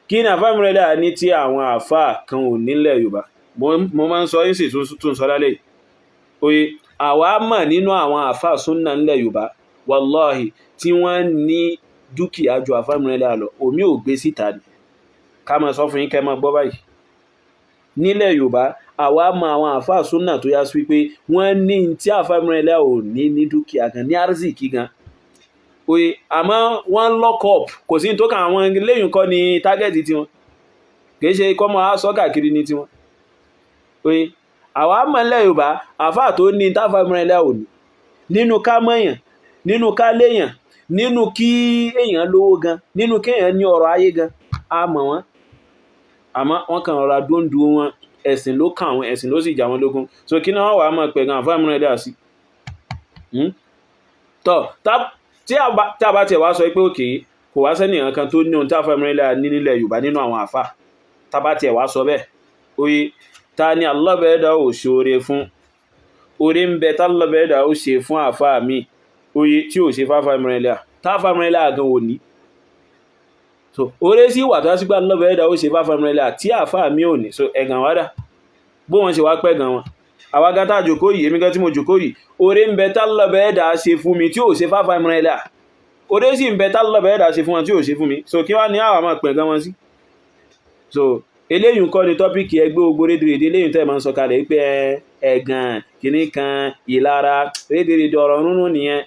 Speaker 1: kí ní àfàmúrẹ́lá ní tí àwọn àfà kan ò nílẹ̀ Yorùbá mo máa ń sọ yín sì tún sọ lálẹ́ oye àwa mọ̀ nínú àwọn àfà súnnà nílẹ̀ Yorùbá wallahi tí wọ́n ní dúkìá ju àfàmúrẹ́lá lọ omi ò gbé síta ni ká máa sọ fún yín kẹ́ máa gbọ́ báyìí nílẹ̀ Yorùbá àwa mọ̀ àwọn àfà súnnà tó yá sí pé wọ́n ní tí àfàmúrẹ́lá ò ní dúkìá gan ní arzikì gan oye àmọ́ wọ́n lock up kò sí tó kàn àwọn lẹ́yìn kọ́ ni tágẹ́tì tiwọn kìí ṣe kọ́ mọ́ sọ káàkiri ní tiwọn oye àwa mọ̀lẹ́ Yorùbá àfáà tó ní táfàmúrẹ́lá ò ní nínú ká mọ̀yàn nínú ká léyàn nínú kí èèyàn lówó gan nínú kí èèyàn ní ọrọ̀ ayé gan a mọ̀ wọ́n àmọ́ wọ́n kàn rọra dóńdó wọn ẹ̀sìn ló kàn wọn ẹ̀sìn ló sì jà wọn lógún so kí náà wà á mọ̀ pẹ̀ gan àfàmúrẹ́lá sí tọ́ tí a bá tẹ̀ wá sọ pé òkè kò wá sẹ́ni kan tó ní ohun tí àfàmúrẹ́lá ní nílẹ̀ Yorùbá nínú àwọn àfà tá bá tẹ̀ wá sọ bẹ́ẹ̀ oye ta ni Allah bẹ̀ẹ́dà ò ṣoore fún orí ń bẹ tálọ́ bẹ̀ẹ́dà ó ṣe fún àfà mi oye tí ò ṣe fáfàmúrẹ́lá táfàmúrẹ́lá gan ò ní so orí sí wà tó sí pé Allah bẹ̀ẹ́dà ó ṣe fáfàmúrẹ́lá tí àfà mi ò ní so ẹ̀gàn wádà bó wọn ṣe wá pẹ́ gan wọn àwa gátà jòkó yìí èmi gan tí mo jòkó yìí orí ń bẹ tálọ́ bẹ̀ẹ́dà ṣe fún mi tí ò ṣe fáfàmúrẹ́lá orí sì ń bẹ tálọ́ bẹ̀ẹ́dà ṣe fún wọn tí ò ṣe fún mi so kí wá ní àwọn máa pẹ̀ gan wọn sí so eléyìn kọ́ ni tọ́pìkì ẹgbẹ́ ogbó rédèrèdè eléyìn tẹ́ ma ń sọ kalẹ̀ pé ẹ̀gàn kìíní kan ìlara rédèrèdè ọ̀rọ̀ nínú nìyẹn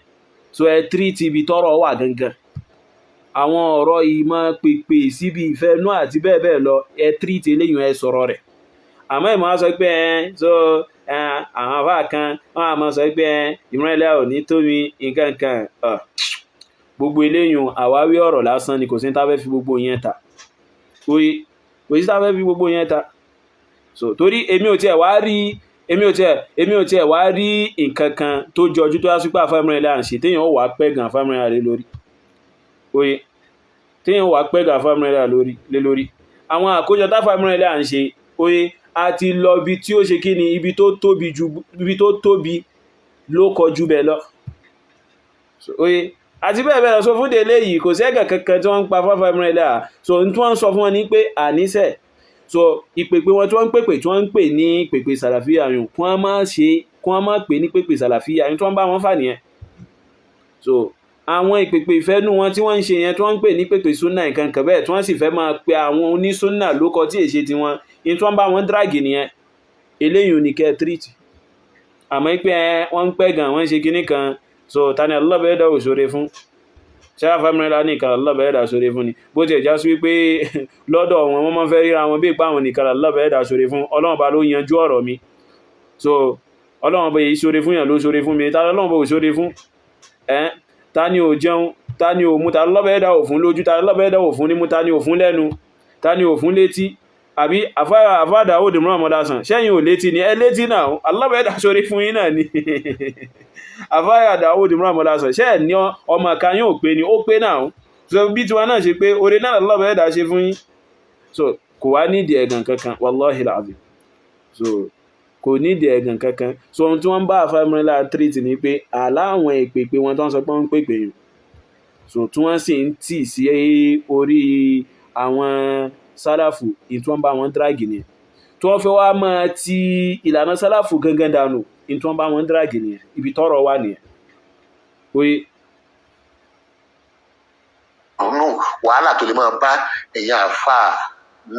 Speaker 1: so ẹ tírìtì ibi tọ́rọ̀ wà gangan àwọn ọ̀rọ̀ ìmọ̀ pèpè síbi ìfẹ́nú àti bẹ́ẹ̀ bẹ́ẹ̀ lọ ẹ tírìtì eléyìn ẹ sọ̀rọ̀ rẹ̀ àmọ́ ìmọ̀ sọ pé so àwọn afá kan wọ́n á máa sọ pé ìmọ̀lẹ́ ò ní tómi nǹkan kan gbogbo eléyìn àwáwí ọ̀rọ̀ lásán ni kò sí tá fẹ́ fi gbogbo yẹn ta oye òsítà fẹ́ fi gbogbo yẹn ta so torí èmi ò tiẹ̀ wá rí nǹkan kan tó jọjú tó yásípà àfàmúrẹ́lá à ń ṣe téèyàn wà pẹ́gàn àfàmúrẹ́lá lé lórí oye téèyàn wà pẹ́gàn àfàmúrẹ́lá lé lórí àwọn àkójọ táfàmúrẹ́lá à ń ṣe oye a ti lọ ibi tí ó ṣe kí ni ibi tó tóbi ló kọjú bẹ́ẹ̀ lọ oye àti bẹ́ẹ̀ bẹ́ẹ̀ lọ so fún délé yìí kò sẹ́gà kankan tí wọ́n ń pa fáfàmúrẹ́lá so n tí wọ́n ń sọ fún wọn ní pé àníṣẹ́ so ìpèpè wọn tí wọ́n ń pè ní pèpè sàlàfíà yùn kí wọ́n má pè ní pèpè sàlàfíà yùn tí wọ́n bá wọn fà nìyẹn so àwọn ìpèpè ìfẹ́nú wọn tí wọ́n ń ṣe yẹn tí wọ́n ń pè ní pèpè súnà nǹkan kan bẹ́ẹ̀ tí wọ́n sì fẹ́ máa pe àwọn onísúnà lókọ tí èṣe ti wọn in tí wọ́n bá wọn dráàgì nìyẹn eléyìí ní kẹ́ tírìtì àmọ́ pé wọ́n ń pẹ́ gan wọ́n ń ṣe kinní kan so tani Allah bẹ̀ẹ́dà ò ṣoore fún ṣáfàmúrẹ́lá nìkan Allah bẹ̀ẹ́dà ṣoore fún ni bó ti ẹ̀já sí wípé lọ́dọ̀ wọn máa fẹ́ ríra wọn bí ìpá àwọn nìkan Allah bẹ̀ẹ́dà ṣoore fún Ọlọ́run bá ló yanjú ọ̀rọ̀ mi so Ọlọ́run bá yìí ṣoore fún yàn ló ṣoore fún mi ta Ọlọ́run bá ò ṣoore fún ta ni ò jẹun ta ni ò mú ta Allah bẹ̀ẹ́dà ò fún lójú ta Allah bẹ̀ẹ́dà ò fún nímú ta ni ò fún lẹ́nu ta ni ò fún létí àbí àfáàdà ó dìmọ́ àmọ́dásàn ṣẹ́yìn ò létí ni ẹ létí náà Allah bẹ̀ẹ́dà ṣoore fún yín náà ni àfáyà Dáúdù múramọ́lásọ̀ ṣẹ́ ní ọmọ kan yóò pé ní ó pé náà so bí tiwa náà ṣe pé oore náà Allah bẹ̀ẹ́dà ṣe fún yín so kò wá nídìí ẹ̀gàn kankan wallahi alazim so kò nídìí ẹ̀gàn kankan so ohun tí wọ́n bá àfàmúrẹ́lá tírìtì ní pé aláwọn ìpèpè wọn tó ń sọ pé wọ́n ń pèpè yìí so tí wọ́n sì ń tì sí orí àwọn sálàfù tí wọ́n bá wọn dráàgì ni tí wọ́n fẹ́ wá máa ti ìlànà sálàfù gangan dànù tí wọ́n bá wọn dráàgì ni ibi tọ́rọ̀ wà nìyẹn oye
Speaker 2: ọ̀nà wàhálà tó lè máa bá ẹ̀yà àfà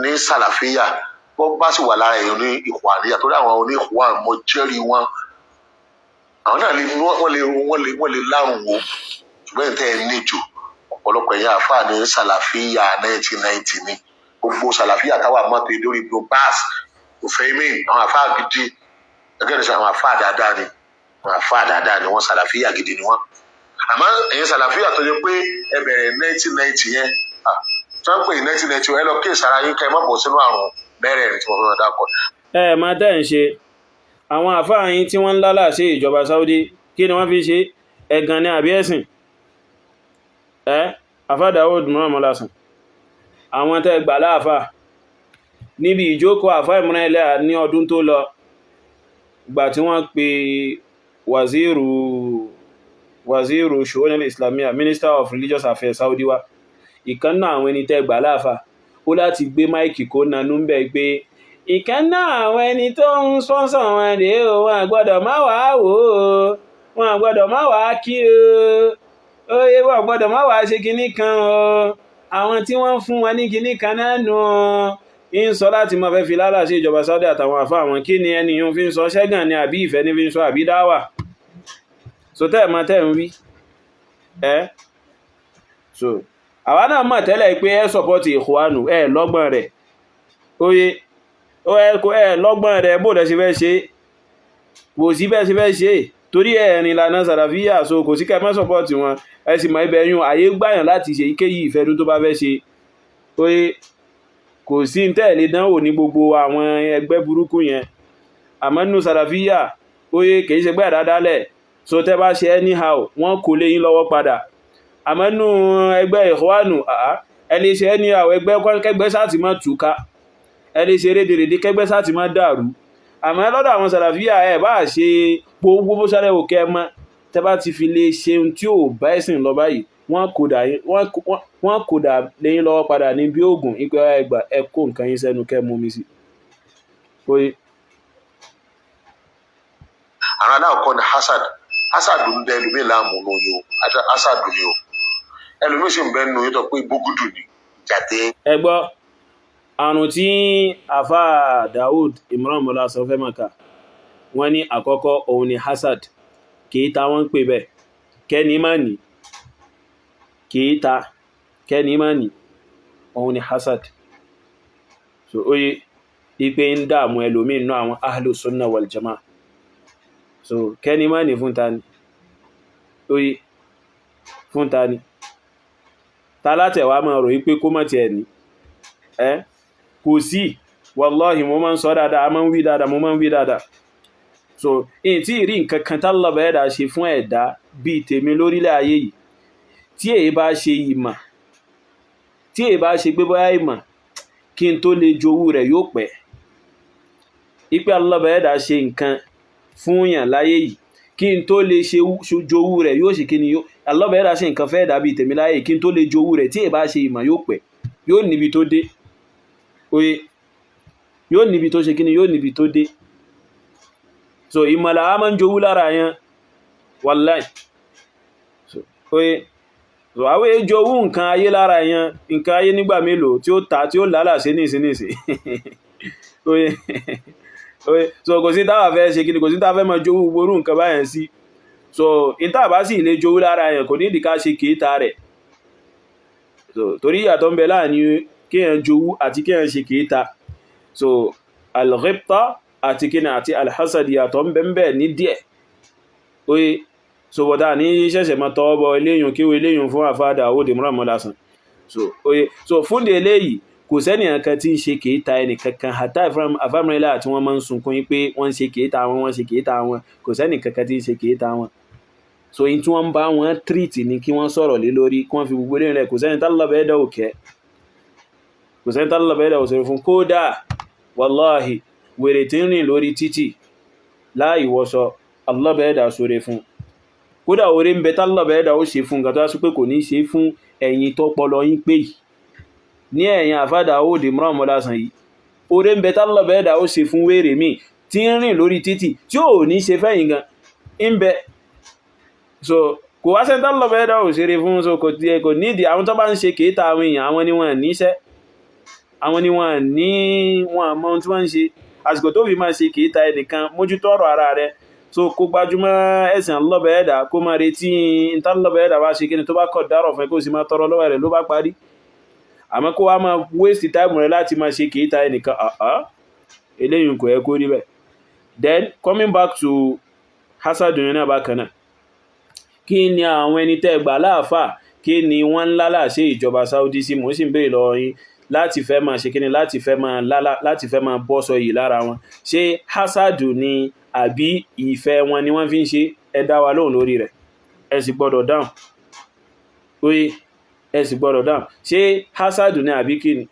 Speaker 2: ní sàlàfíà bó bá sì wà lára èèyàn ní ìwàníyà torí àwọn oníwà mọ jẹ́rìí wọn àwọn náà wọ́n lè lárùn wo ṣùgbọ́n ìtẹ́ ẹ̀ ní jù ọ̀pọ̀lọpọ̀ ẹ̀yà àfà ní sàlàfíà 1990 ni gbogbo sàlàfíà táwa mọ́tò lórí Ibn Baz Uthaymin àwọn àfà gidi gẹ́gẹ́ bí àwọn àfà dáadáa ni àwọn àfà dáadáa ni wọ́n sàlàfíà gidi ni wọ́n àmọ́ ẹ̀yin sàlàfíà tó yẹ pé ẹ bẹ̀rẹ̀ 1990 yẹn tó ń pè ní 1990 ẹ lọ kí ìsara yín kẹ́ ẹ má bọ̀ sínú àrùn mẹ́rẹ̀ẹ̀rin tí mo fi máa dákọ̀.
Speaker 1: máa tẹ́ ń ṣe àwọn àfáà yín tí wọ́n ń lálà sí ìjọba Saudi kí ni wọ́n fi ṣe ẹ̀gàn ní àbí ẹ̀sìn àfá Dawood Muhammad Hassan àwọn tẹ́ gbà láàfà níbi ìjókòó àfá Imran Eleha ní ọdún tó lọ gbà tí wọ́n pe waziri shu'un al-islamiyya Minister of Religious Affairs Saudi wa ìkan náà àwọn ẹni tẹ́ gbà láàfà ó láti gbé máìkì kó nanú ń bẹ̀ pé ìkan náà àwọn ẹni tó ń sponsor wọn rèé o wọn àgbọ́dọ̀ má wàá wò ó wọn àgbọ́dọ̀ má wàá kí o oye wọn àgbọ́dọ̀ má wàá ṣe kinní kan o àwọn tí wọ́n fún wọn ní kinní kan náà nù ọ́ ń sọ láti mọ fẹ́ fi lálà sí ìjọba Saudi àtàwọn àfá àwọn kí ni ẹni yóò fi ń sọ ṣẹ́gàn ni àbí ìfẹ́ ní fi ń sọ àbí dáwà so tẹ́ ma tẹ́ ń wí so àwa náà mọ̀ tẹ́lẹ̀ pé ẹ sọpọ́tì Ikhwanu ẹ lọ́gbọ́n rẹ̀ oye ẹ lọ́gbọ́n rẹ̀ bó lẹ́ ṣe fẹ́ ṣe kò sí bẹ́ẹ̀ ṣe fẹ́ ṣe torí ẹ̀rin ìlànà sàràfíà so kò sí kẹ́ mọ́ sọpọ́tì wọn ẹ sì mọ̀ ibẹ̀ yún àyè gbàyàn láti ṣe ìkéyìí ìfẹ́dún tó bá fẹ́ ṣe oye kò sí ń tẹ́lẹ̀ dánwò ní gbogbo àwọn ẹgbẹ́ burúkú yẹn àmọ́ nínú sàràfíà oye kìí ṣe gbẹ́ àdádálẹ̀ so tẹ́ bá ṣe anyhow wọ́n kò lè yín lọ́wọ́ padà àmọ́ nínú ẹgbẹ́ Ikhwanu ẹni ṣe anyhow ẹgbẹ́ kẹgbẹ́ sáti má túká ẹni ṣe rédèrèdè kẹgbẹ́ sáti má dàrú àmọ́ lọ́dọ̀ àwọn sàràfíà ẹ̀ bá ṣe gbogbo bó sáré òkè mọ́ tẹ́ bá ti fi lè ṣe tí ò bá ẹ̀sìn lọ báyìí wọ́n kò dà lẹ́yìn lọ́wọ́ padà ní bí oògùn ipẹ́ ẹgbà ẹkó nǹkan yín sẹ́nu kẹ́ mú mi sí.
Speaker 2: àwọn aláàkọ́ ni hasad ń bẹ ẹlòmíì láàmú lóyún hasad ni o ẹlòmíì sì ń bẹ nínú yóò tọ́ pé bógúdù ni jàdé.
Speaker 1: ẹ gbọ́ àrùn tí àfà Dawood Imran Mola sọ fẹ́ mọ̀ká wọ́n ní àkọ́kọ́ òun ni hasad kìí ta wọ́n ń pè bẹ́ẹ̀ kẹ́ni má ní kìí ta kẹ́ni má ní òun ni hasad so oye ipe ń dààmú ẹlòmíì nínú àwọn ahlu sunna wal jama so kẹ́ni má ní fún ta ni oye fún ta ni ta látẹ̀wà máa rò wípé kó mọ̀ tí ẹ̀ ní kò sí wallahi mo máa ń sọ dáadáa mo máa ń wí dáadáa so in tí rí nǹkan kan tálọ́bà ẹ̀dà ṣe fún ẹ̀dá bí tèmi lórílẹ̀ ayé yìí tí èyí bá ṣe ìmọ̀ tí èyí bá ṣe gbébọ́yá ìmọ̀ kí n tó lè jowú rẹ̀ yóò pẹ́ ipé alọ́bà ẹ̀dà ṣe nǹkan fún yàn láyé yìí kí n tó lè ṣe jowú rẹ̀ yóò ṣe kí ni yóò alọ́bà ẹ̀dà ṣe nǹkan fẹ́ dàbí tèmi láyé yìí kí n tó lè jowú rẹ̀ tí èyí bá ṣe ìmọ̀ yóò pẹ́ yóò níbi tó dé oye yóò níbi tó ṣe kí ni yóò níbi tó dé so ìmọ̀lá a máa ń jowú lára yẹn wallahi so oye so àwẹ́ jowú nǹkan ayé lára yẹn nǹkan ayé nígbà mélòó tí ó ta tí ó lálà sí nìsínnìsí oye oye so kò sí táwà fẹ́ ṣe kí ni kò sí táwà fẹ́ máa jowú gbórú nǹkan báyẹn sí so ìta bá sì lè jowú lára yẹn kò ní ìdíká ṣe kéta rẹ̀ so torí ìyàtọ̀ ń bẹ láàrin kéèyàn jowú àti kéèyàn ṣe kéta so al-ghibta àti kíni àti al-hasad yàtọ̀ ń bẹ ní díẹ̀ oye so bọ̀dá ní ṣẹ̀ṣẹ̀ mọ́ tọ́ọ̀bọ̀ eléyìn kíwé eléyìn fún àfá Dawood Imran Mola Hassan so oye so fún dé eléyìí kò sẹ́ni kankan tí ń ṣe kéta ẹni kankan àtà àfámìlélà tí wọ́n máa ń sunkún pé wọ́n ṣe kéta wọn kò sẹ́ni kankan tí ń ṣe kéta wọn so in tí wọ́n bá wọn tírìtì ní kí wọ́n sọ̀rọ̀ lé lórí kí wọ́n fi gbogbo rẹ̀ kò sẹ́ni tálọ́bẹ̀ ẹ̀dà òkè fún kódà wallahi wèrè tí ń rìn lórí títì láì wọṣọ alọ́bẹ̀ ẹ̀dà sóre fún kódà oore ń bẹ tálọ́ bẹ́ẹ̀ dá ó ṣe fún nǹkan tó wá sí pé kò ní ṣe fún ẹ̀yin tọ́pọlọ yín pé yìí ní ẹ̀yìn àfádà Daud Imran Mọ́lásàn yìí oore ń bẹ tálọ́ bẹ́ẹ̀ dá ó ṣe fún wèrè míì tí ń rìn lórí títì tí ò ní ṣe fẹ́yìn gan ń bẹ so kò wá sẹ́ńtà lọ bẹ́ẹ̀ dá ò ṣeré fún so kò nídìí àwọn tó bá ń ṣe kéèta àwọn èèyàn àwọn ni wọ́n níṣẹ́ àwọn ni wọ́n ní wọn mọ ohun tí wọ́n ń ṣe àsìkò tó fi máa ṣe kéèta ẹnìkan mójútó ọ̀rọ̀ ara rẹ̀ so kó gbajúmọ̀ ẹ̀sìn lọ́bẹ̀ẹ́dà kó máa retí ìta lọ́bẹ̀ẹ́dà bá ṣe kíni tó bá kọ̀ dárọ̀ fún ẹ kó sì máa tọrọ lọ́wọ́ rẹ̀ ló bá parí àmọ́ kó wá máa waste time rẹ̀ láti máa ṣe kéèta ẹnìkan eléyìí kò yẹ kó rí bẹ́ẹ̀. Then coming back to hasadu náà bákan náà kí ni àwọn ẹni tẹ́ gbà láàfà kí ni wọ́n ń lálà ṣe ìjọba Saudi sí mo sì ń béèrè lọ́wọ́ yín láti fẹ́ máa ṣe kíni láti fẹ́ máa bọ́ sọ yìí lára wọn ṣé hasadu ni àbí ìfẹ́ wọn ni wọ́n fi ń ṣe ẹ dá wa lóhùn lórí rẹ̀ ẹ sì gbọ́dọ̀ dáhùn oye ẹ sì gbọ́dọ̀ dáhùn ṣé hasadu ni àbí kí ni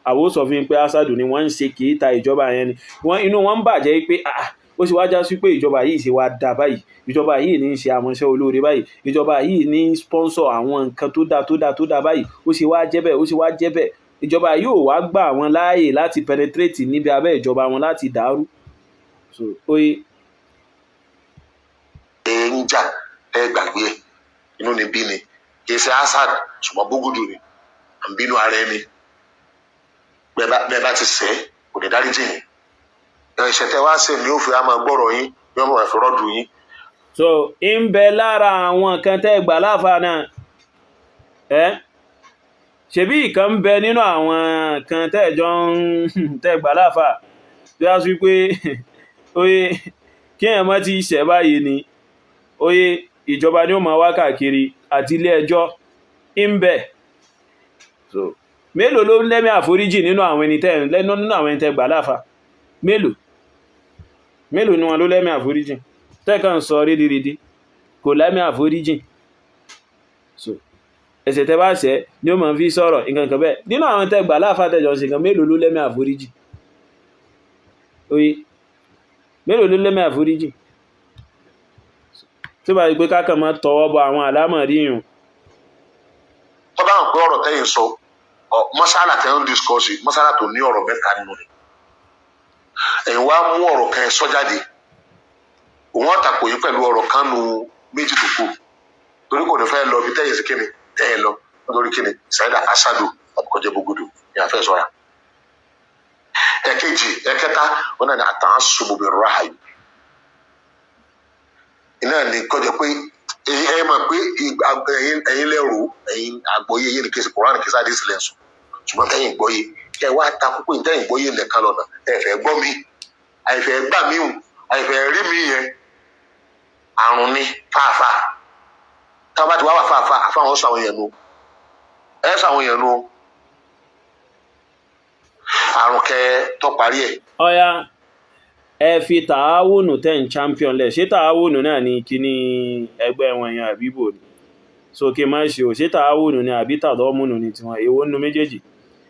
Speaker 1: àwọ̀ sọ fún pé hasadu ni wọ́n ń ṣe kì í ta ìjọba yẹn ni inú wọn ń bàjẹ́ pé ó sì wá já sí pé ìjọba yìí ṣe wá dá báyìí ìjọba yìí ní í ṣe àwọn iṣẹ́ olóore báyìí ìjọba yìí ní sponsor àwọn nǹkan tó dá báyìí ó sì wá jẹ́ bẹ́ẹ̀ ìjọba yóò wá gbà wọn láàyè láti penetrate níbi abẹ́ ìjọba wọn láti dàrú so oye.
Speaker 2: ń jà ẹ gbàgbé ẹ inú ni bí ni kì í ṣe Asad ṣùgbọ́n búgùdù ni à ń bínú ara ẹni bẹ́ẹ̀ bá ti sẹ́ kò ní dárí jìn ìṣẹ̀tẹ̀ wá sí ni ó fi á máa gbọ́rọ̀ yín bí wọ́n máa fi rọ́ọ̀dù yín.
Speaker 1: so ń bẹ lára àwọn kan tẹ́ gbà láfa náà ṣebí ìkan ń bẹ nínú àwọn kan tẹ́ gbà láfa tí a sọ pé oye kí èèyàn má ti ṣẹ̀ báyìí ni oye ìjọba ni ó máa wá káàkiri àti ilé ẹjọ́ ń bẹ so mélòó ló lẹ́mí àforíjì nínú àwọn ẹni tẹ́ gbà láfa mélòó ni wọn ló lẹ́mí àforíjì tẹ́kàn sọ rídìrídì kò lẹ́mí àforíjì so ẹ̀ṣẹ̀ tẹ́ bá ṣẹ̀ ni ó máa fi sọ̀rọ̀ nǹkan kan bẹ́ẹ̀ nínú àwọn tẹ́ gbà láfa tẹ́jọ sí kan mélòó ló lẹ́mí àforíjì oye mélòó ló lẹ́mí àforíjì tí bá rí pé kákan máa tọwọ́ bọ àwọn àlámọ̀rí yìí.
Speaker 2: tó bá ń pẹ́ ọ̀rọ̀ tẹ́yìn sọ mọ́sálà tẹ́ ń discourse mọ́sálà tó ní ọ̀rọ̀ mẹ́ta nínú rẹ̀ ẹ̀yin wá mú ọ̀rọ̀ kan sọ jáde òun ọ̀tàkùn yìí pẹ̀lú ọ̀rọ̀ kan nu méjì tó kù torí kò ní fẹ́ lọ bí tẹ́yìn sí kíni tẹ́yìn lọ nítorí kíni Saida Asadu àbùkọ́jẹ́ Búgúdù ní afẹ́ sọ́ra. ẹ̀kẹta wọn náà ní àtàn ṣubùbí ráàyè iná ní kọjá pé ẹ máa pé ẹ̀yin lẹ́rù ẹ̀yin àgbọ́yé yé ni kí Kùránì kí sáà sílẹ̀ sùn ṣùgbọ́n tẹ́yìn gbọ́yé ẹ wá takú pé tẹ́yìn gbọ́yé nìkan lọ́nà ẹ fẹ́ gbọ́ mi àìfẹ́ gbà mí hù àìfẹ́ rí mi yẹn àrùn ni fàáfàá tá a bá ti wá wà fàáfàá àfáwọn sàwọn yẹn nu ẹ sàwọn yẹn nu àrùn kẹ tó parí ẹ.
Speaker 1: ọ̀ya ẹ fi tààwùnù 10 champion lẹ̀ ṣé tààwùnù náà ni kíní ẹgbẹ́ wọn yẹn àbíbò ni so kí máa ṣe ò ṣé tààwùnù ni àbí tàdọ́mùnù ni tiwọn èwo nínú méjèèjì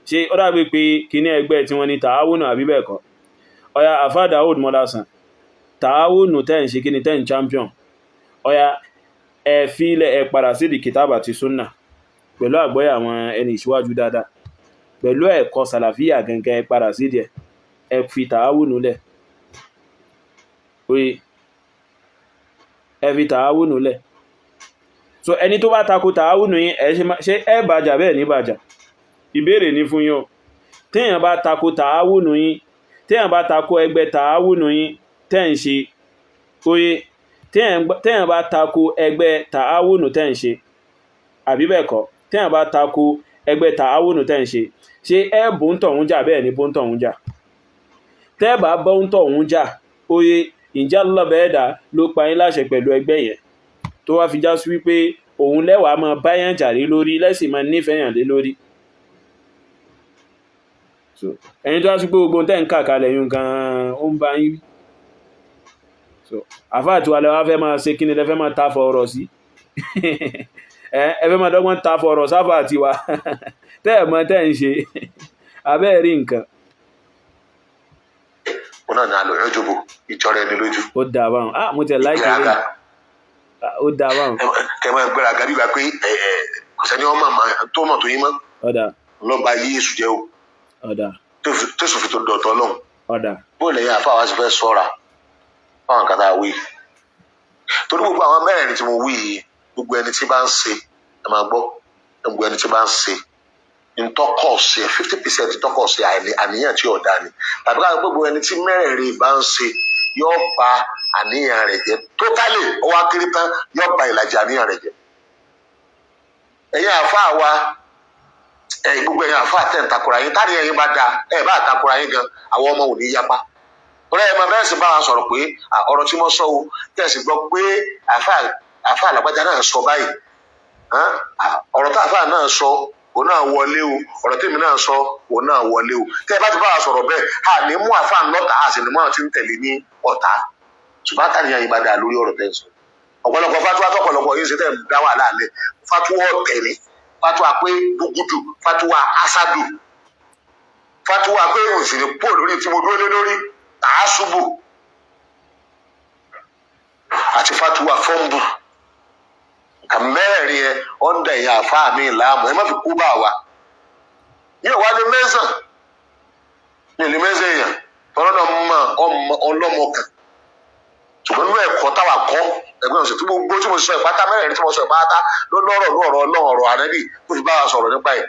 Speaker 1: ṣé ó dàbí pé kíní ẹgbẹ́ tiwọn ni tààwùnù àbí bẹ́ẹ̀ kọ́ ọ̀ya àfá Daud Mọ́lásàn tààwùnù 10 ṣe kíní 10 champion ọ̀ya ẹ fi ilẹ̀ ẹ padà sí di kìtàbà ti súnà pẹ̀lú àgbọ́yé àwọn ẹni ìṣíwájú dáadáa pẹ̀lú ẹ̀kọ́ sàlàfíà gẹ́gẹ́ ẹ padà sí díẹ̀ ẹ fi tààwùnù lẹ̀ oye ẹ fi tààwùnù lẹ̀ so ẹni tó bá tako tààwùnù yín ṣe ẹ bàjà bẹ́ẹ̀ ní bàjà ìbéèrè ní fún yín téèyàn bá tako tààwùnù yín téèyàn bá tako ẹgbẹ́ tààwùnù yín tẹ́ ń ṣe oye téèyàn bá tako ẹgbẹ́ tààwùnù tẹ́ ń ṣe àbí bẹ́ẹ̀ kọ́ téèyàn bá tako ẹgbẹ́ tààwùnù tẹ́ ń ṣe ẹ bóńtọ̀hún jà bẹ́ẹ̀ ní bóńtọ̀hún jà tẹ́ bá bóńtọ̀hún jà oye ìjà lọ́bẹ̀ẹ́dà ló pa yín láṣẹ pẹ̀lú ẹgbẹ́ yẹn tó wá fi já sí wípé òun lẹ́wàá máa báyàn jà lé lórí lẹ́sìn máa nífẹ̀ẹ́ yàn lé lórí ẹni tó wá sí pé gbogbo tẹ́ ń kàkalẹ̀ yún gan-an ó ń bá yín àfáà tí wà lẹ́wà fẹ́ máa ṣe kí ni lẹ́fẹ́ máa ta fọ ọ̀rọ̀ sí ẹ fẹ́ máa dọ́gbọ́n ta fọ ọ̀rọ̀ sáfà àti wa tẹ́ ẹ̀ mọ̀ tẹ́ ń ṣe abẹ́ rí nǹkan.
Speaker 2: wọn náà ní alọ ìjọba ìjọra ẹni lójú.
Speaker 1: ó dà báwọn mo tẹ láìpẹ́ lẹ́yìn ó dáa báwọn.
Speaker 2: kẹ máa gbéra gàbí gbà pé kò sẹ́ni ọmọ tó mọ̀ tó yín mọ́
Speaker 1: ọ̀dà
Speaker 2: lọ́ba yí èṣù jẹ́ o
Speaker 1: ọ̀dà
Speaker 2: tó sì fi tó dọ̀tọ̀ lọ́hùn
Speaker 1: ọ̀dà
Speaker 2: bó lẹ́yìn àfa wa sì fẹ́ sọ́ra fáwọn kàtà wí torí gbogbo àwọn mẹ́rin tí mo wí yìí gbogbo ẹni tí bá ń ṣe ẹ máa gbọ́ gbogbo ẹni tí bá ń ṣe ntọ́kọ̀ ṣe 50% tọ́kọ̀ ṣe àníyàn tí ọ̀dà ni tàbí ká gbogbo ẹni tí mẹ́rẹ̀ẹ̀rin bá ń ṣe yóò ba àníyàn rẹ̀ jẹ́ tótálì ọwọ́ akéré tán yóò ba ìlàjì àníyàn rẹ̀ jẹ́. ẹ̀yin àfa wa gbogbo ẹ̀yin àfa tẹ̀ ń takura yín táni ẹ̀yin bá da ẹ̀ bá takura yín gan àwọn ọmọ ò ní yapa. ọ̀rẹ́ ẹ̀ máa bẹ́ẹ̀ sì bá wa sọ̀rọ̀ pé ọ̀rọ̀ tí mo sọ o tẹ̀sí gbọ́ pé àfa àlàgbájá náà sọ báyìí ọ̀rọ̀ tá àfa náà sọ òun náà wọlé o ọ̀rọ̀ tèmi náà sọ òun náà wọlé o tẹ́ ẹ bá ti bá wa sọ̀rọ̀ bẹ́ẹ̀ a ní mú àfa lọ́tà a sì ní mú àwọn tí ń tẹ̀lé ní ọ̀tá ṣùgbọ́n àtàníyàn yìí bá dáa lórí ọ̀rọ̀ tẹ́ ń sọ ọ̀pọ̀lọpọ̀ fatuwa tọ̀pọ̀lọpọ̀ yìí ṣe tẹ́ ń dá wàhálà lẹ̀ fatuwa ọ̀tẹ̀ni fatuwa pé bugudu fatuwa asadu fatuwa pé òsèré pò lórí tí mo dúró lé lórí tààsùbù àti fatuwa fọ́ǹbù kàmẹ́rin ẹ ọ̀ndà ìyá àfáà mi láàmú ẹ má fi kú bá wa yóò wá ní mẹ́sàn ní ìlú mẹ́sàn èèyàn tọ́lọ́ náà mọ ọlọ́mọ kan ṣùgbọ́n nínú ẹ̀kọ́ táwa kọ́ ẹgbẹ́ ọ̀sẹ̀ tí gbogbo tí mo sọ ìpátá mẹ́rin tí mo sọ ìpátá ló lọ́rọ̀ ọlọ́run ọ̀rọ̀ ànábì tó fi bá wa sọ̀rọ̀ nípa ẹ̀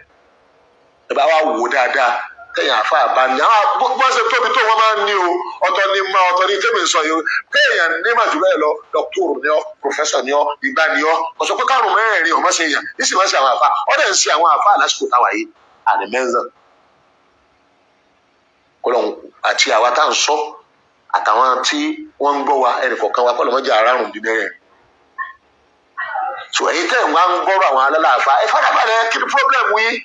Speaker 2: ẹ bá wa wò dáadáa kẹ́yìn àfáà bá ní àwọn bó ṣe tóbi tó wọ́n máa ń ní o ọ̀tọ̀ ni ma ọ̀tọ̀ ni tẹ́mi sọ yìí kéèyàn ní màjú bẹ́ẹ̀ lọ dọ́kítọ̀rù ni ọ́ pòfẹ́sọ̀ ni ọ́ ìgbà ni ọ́ ọ̀sọ̀ pé káàrùn mẹ́rin ọ̀mọ́ ṣe yàn ní sì máa ṣe àwọn àfáà ọ̀dẹ̀ ń ṣe àwọn àfáà lásìkò táwa yìí àní mẹ́ńzàn kọlọ́hún àti àwa tá à ń sọ àtàwọn tí wọ́n ń gbọ́ wa ẹnì kọ̀ọ̀kan wa kọ́lọ́ mọ́jà aráàrùn bí mẹ́rin so èyí tẹ̀ wá ń gbọ́rọ̀ àwọn alálàáfà ẹ farabalẹ̀ kí ni pọ́blẹ́mù yìí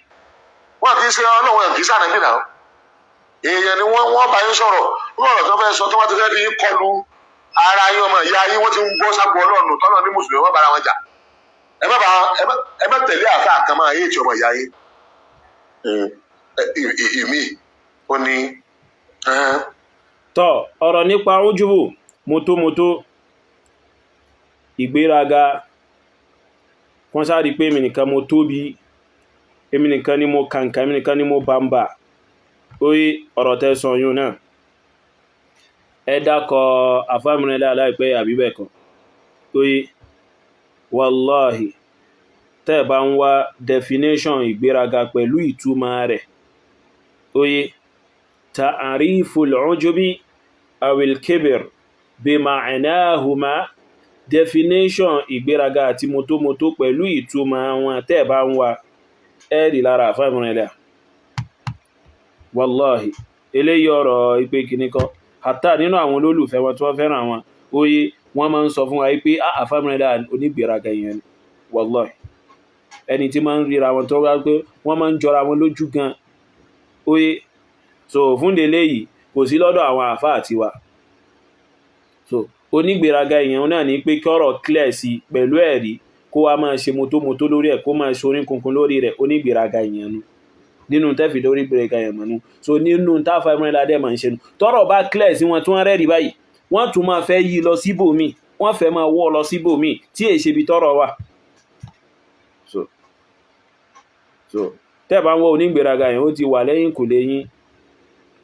Speaker 2: wọ́n kì í ṣe ọlọ́run kì í sànàbí náà èèyàn ni wọ́n bá yín sọ̀rọ̀ wọ́n ọ̀rọ̀ tó fẹ́ sọ tó wọ́n ti fẹ́ fi kọlu ara yín ọmọ ìyá yín wọ́n ti ń gbọ́ sápò ọlọ́run tọ́lọ́ ní mùsùlùmí wọ́n bára wọn jà ẹ má tẹ̀lé àfa àkàmọ́ ayé ìtì ọmọ ìyá yín ìmí ó ní.
Speaker 1: tọ́ ọ̀rọ̀ nípa ojúbù mótómótó ìgbéraga wọ́n sáré pé èmi nìkan mo tóbi èmi nìkan ni mo kàǹkà èmi nìkan ni mo bàǹbà orí ọ̀rọ̀ tẹ́sán yún náà ẹ dákọ̀ àfáàmìnrẹ́lẹ́ aláìpẹ́ àbíbẹ̀kọ̀ orí wàláhì tẹ́ bá ń wá definition ìgbéraga pẹ̀lú ìtumọ̀ rẹ̀ orí ta'ariful ujubi awil kibir bima'nahuma definition ìgbéraga àti mótómótó pẹ̀lú ìtumọ̀ wọn tẹ́ bá ń wá ẹ̀rì lára àfáàmìnrẹ́lẹ́ wallahi eléyìí ọ̀rọ̀ ipé kìníkan hàtà nínú àwọn olólùfẹ́ wọn tí wọ́n fẹ́ràn wọn oye wọ́n máa ń sọ fún wa pé àfáàmìnrẹ́lá onígbèraga èèyàn wallahi ẹni tí máa ń ríra wọn tó wá pé wọ́n máa ń jọra wọn lójú gan oye so fún délé yìí kò sí lọ́dọ̀ àwọn àfá àti wa so onígbèraga èèyàn náà ní pé kọ́rọ̀ clear sí pẹ̀lú ẹ̀rí kó wá máa ṣe mótómótó lórí ẹ̀ kó máa ṣorín kunkun lórí rẹ̀ onígbèraga èèyàn nu nínú tẹ́fì lórí bẹ̀rẹ̀gà ẹ̀mọ̀nú so nínú táfà ìmọ̀lẹ́dẹ́ ma ń ṣe nù tọ́rọ̀ bá clear sí wọn tí wọ́n rẹ́rì báyìí wọ́n tún máa fẹ́ yí lọ síbòmí wọ́n fẹ́ máa wọ́ lọ síbòmí tí è ṣe bí tọ́rọ̀ wà so tẹ́bà ń wọ́ onígbèraga yẹn ó ti wà lẹ́yìn kò lẹ́yìn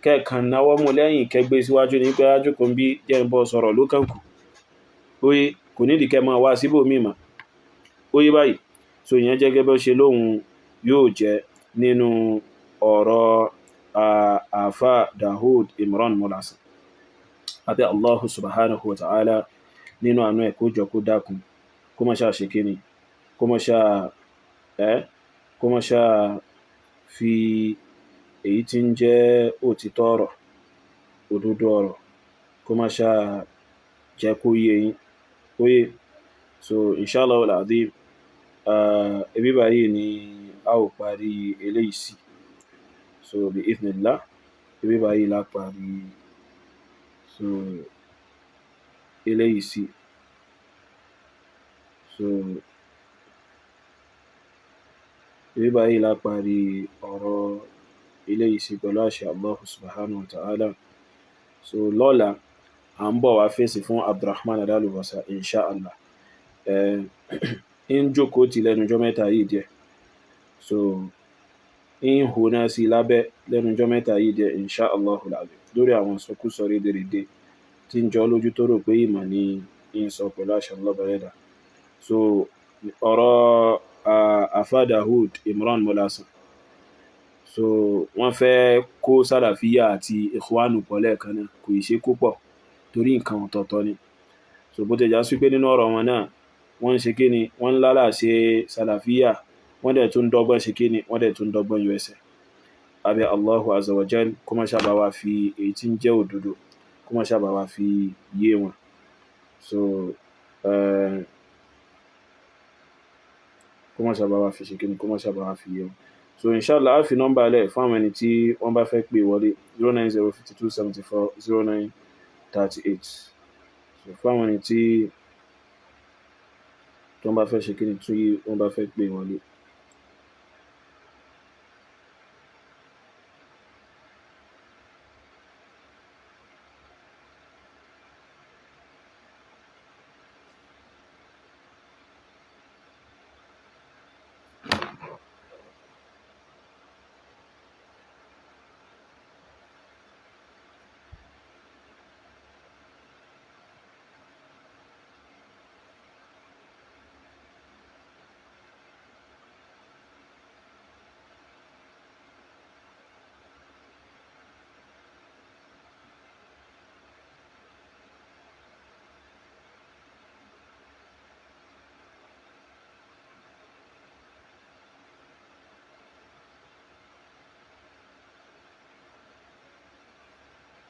Speaker 1: kẹ́ẹ̀kan náwọ́ mú lẹ́yìn kẹgbé síwájú ní pé ájúkùn bí jẹ́ ń bọ́ sọ̀rọ̀ lókànkù oye kò nídìí kẹ́ máa wá síbòmí mà oye báyìí so ìyẹn jẹ́ gẹ́gẹ́ bó ṣe lóhun yóò jẹ́ nínú ọ̀rọ̀ àfá Dawud Imran Mọ́lásí àti Allahu subhanahu wa ta'ala nínú àánú ẹ̀ kó jọ kó dákun kó má ṣáà ṣe kíni kó má ṣáà fi èyí tí ń jẹ́ òtítọ́ ọ̀rọ̀ òdodo ọ̀rọ̀ kó má ṣáà jẹ́ kó yé yín kóyé so inshallah al-azim ẹbí báyìí ni a ó parí eléyìí sí so bí idhnillah ẹbí báyìí la parí so eléyìí sí so ẹbí báyìí la parí ọ̀rọ̀ eléyìí sí pẹ̀lú àṣẹ Allah subhanahu wa ta'ala so lọ́la à ń bọ̀ wá fèsì fún Abdurrahman Adalubosa inshallah ń jókòó tì lẹ́nu ọjọ́ mẹ́ta yìí díẹ̀, so ń hò náà sí lábẹ́ lẹ́nu ọjọ́ mẹ́ta yìí díẹ̀ insha Allahu al-azim lórí àwọn ìsọkúsọ rédèrèdè tí ń jọ lójú tó rò pé ìmọ̀ ni ń sọ pẹ̀lú àṣà lọ́bẹ̀rẹ̀dà. So ọ̀rọ̀ Afa Dawood Imran Molasan, so wọ́n fẹ́ kó sàlàfíà àti ikhwanu pọ̀ lẹ́ẹ̀kan náà, kò ì ṣe kó pọ̀ torí nǹkan ọ̀tọ̀ọ̀tọ̀ ni. So bó tẹ̀já sí pé nínú ọ̀rọ̀ wọn náà wọ́n ń ṣe kí ni, wọ́n ń lálà ṣe sàlàfíà, wọ́n dẹ̀ tún dọ́gbọ́n ṣe kí ni, wọ́n dẹ̀ tún dọ́gbọ́n USA. Abẹ́ Allahu azza wa jal kó má ṣàbá wa fi èyí tí ń jẹ́ òdodo, kó má ṣàbá wa fi yé wọn. So kó má ṣàbá wa fi ṣe kí ni, kó má ṣàbá wa fi yé wọn. So inshallah a fi nọ́mbà lẹ̀ fún àwọn ẹni tí wọ́n bá fẹ́ pè wọlé 09052740938. So fún àwọn ẹni tí wọ́n bá fẹ́ ṣe kí ni, tí wọ́n bá fẹ́ pè wọlé.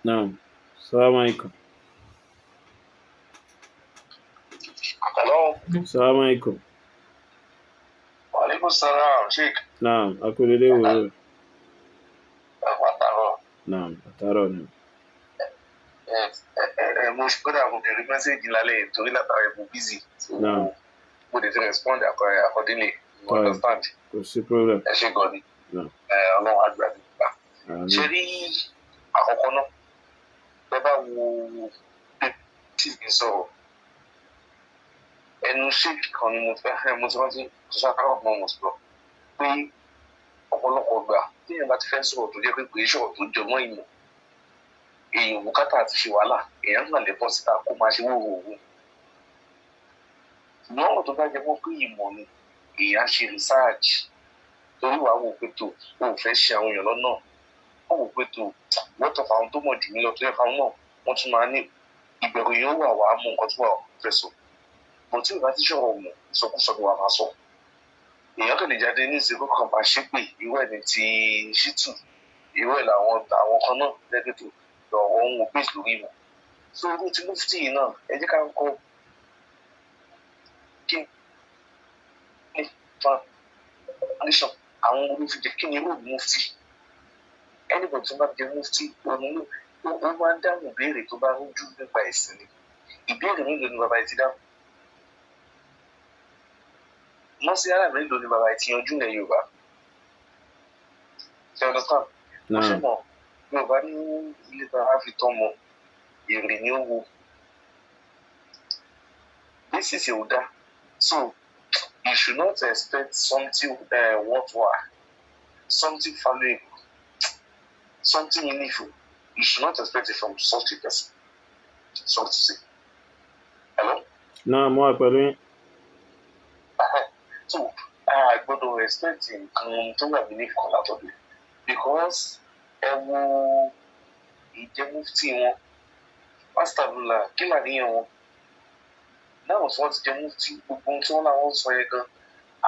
Speaker 1: Naam. Assalamu alaikum.
Speaker 2: Hello.
Speaker 1: Assalamu alaikum.
Speaker 2: Wa alaikum salam, Sheikh.
Speaker 1: Naam, akúrẹ́dẹ́ wòrò.
Speaker 2: Àtàrọ̀.
Speaker 1: Naam, àtàrọ̀ ni.
Speaker 2: Mo kódà mo bẹ̀rẹ̀ mẹ́sẹ̀gì lálẹ́ torí látara ẹ̀bùn busy.
Speaker 1: Naam.
Speaker 2: Mo dẹ̀ ti respond accordingly. You understand?
Speaker 1: Kò sí problem.
Speaker 2: Ẹ ṣe gan ni.
Speaker 1: Naam.
Speaker 2: Ọlọ́run àgbà mi gbà. Ṣé
Speaker 1: Àmín.
Speaker 2: rí àkọ́kọ́ náà? Bẹ́ bá wo tí mi sọ̀rọ̀. Ẹnu ṣéèkì kan ni mo ti rántí ṣáàkárọ̀ mọ́ mo sọ pé ọ̀pọ̀lọpọ̀ gbà tí èèyàn bá ti fẹ́ sọ̀rọ̀ tó jẹ́ pé kìí sọ̀rọ̀ tó jọmọ́ ìmọ̀, èèyàn bùkátà àti ṣe wàhálà, èèyàn kàn lè bọ́ síta kó máa ṣe wúwo. Ṣùgbọ́n ọ̀rọ̀ tó bá jẹ mọ́ pé ìmọ̀ ni èèyàn ṣe research torí wàá wò pé tó o ò fẹ́ ṣe àwọn èèyàn lọ́nà, wọ́n wò pé tó wọ́tọ̀ fáwọn tó mọ̀ jù mí lọ tó yẹ fáwọn náà wọ́n tún máa ní ìbẹ̀rù yẹn wà wàá mú nǹkan tó wà fẹ́ sọ. Bọ̀ tí ìbá ti ṣọ̀rọ̀ mọ̀ ìsọkúsọ ni wàá máa sọ. Èèyàn kàn lè jáde ní ìsìnkú kan máa ṣépè irú ẹ̀ ní ti ṣítù, irú ẹ̀ làwọn kan náà lẹ́gbẹ̀ẹ́ tó lọ́wọ́ ń wo base lórí ìmọ̀. So irú ti mufti yìí náà ẹ jẹ́ ká ń kọ́ kí ní foundation àwọn olùfijẹ́ kí ni irú mufti. Anybody tó bá jẹ́ mufti ó máa ń dáhùn ìbéèrè tó bá rújú nípa ẹ̀sìn ni. Ìbéèrè mélòó ni bàbá ẹ ti dáhùn? Mọ́sí ara mélòó ni bàbá ẹ ti yanjú ní Yorùbá? Ṣé ọ̀dọ́ tán? Ṣé mọ̀ Yorùbá ní ilé bàbá fi tán mọ èrè ní owó. This is ò dá. So you should not expect something worthwhile, something valuable, something meaningful. You should not expect it from such a person. So to say. Hello?
Speaker 1: Náà mo wà pẹ̀lú yín.
Speaker 2: So I gbọ́dọ̀ expect nǹkan tó wà ní ìkọ̀ látọ̀dọ̀ because ẹ wo ìjẹ́ mufti wọn pásítàlúlà kí làníyàn wọn náà tí wọ́n ti jẹ́ mufti gbogbo tí wọ́n láwọn sọ yẹn gan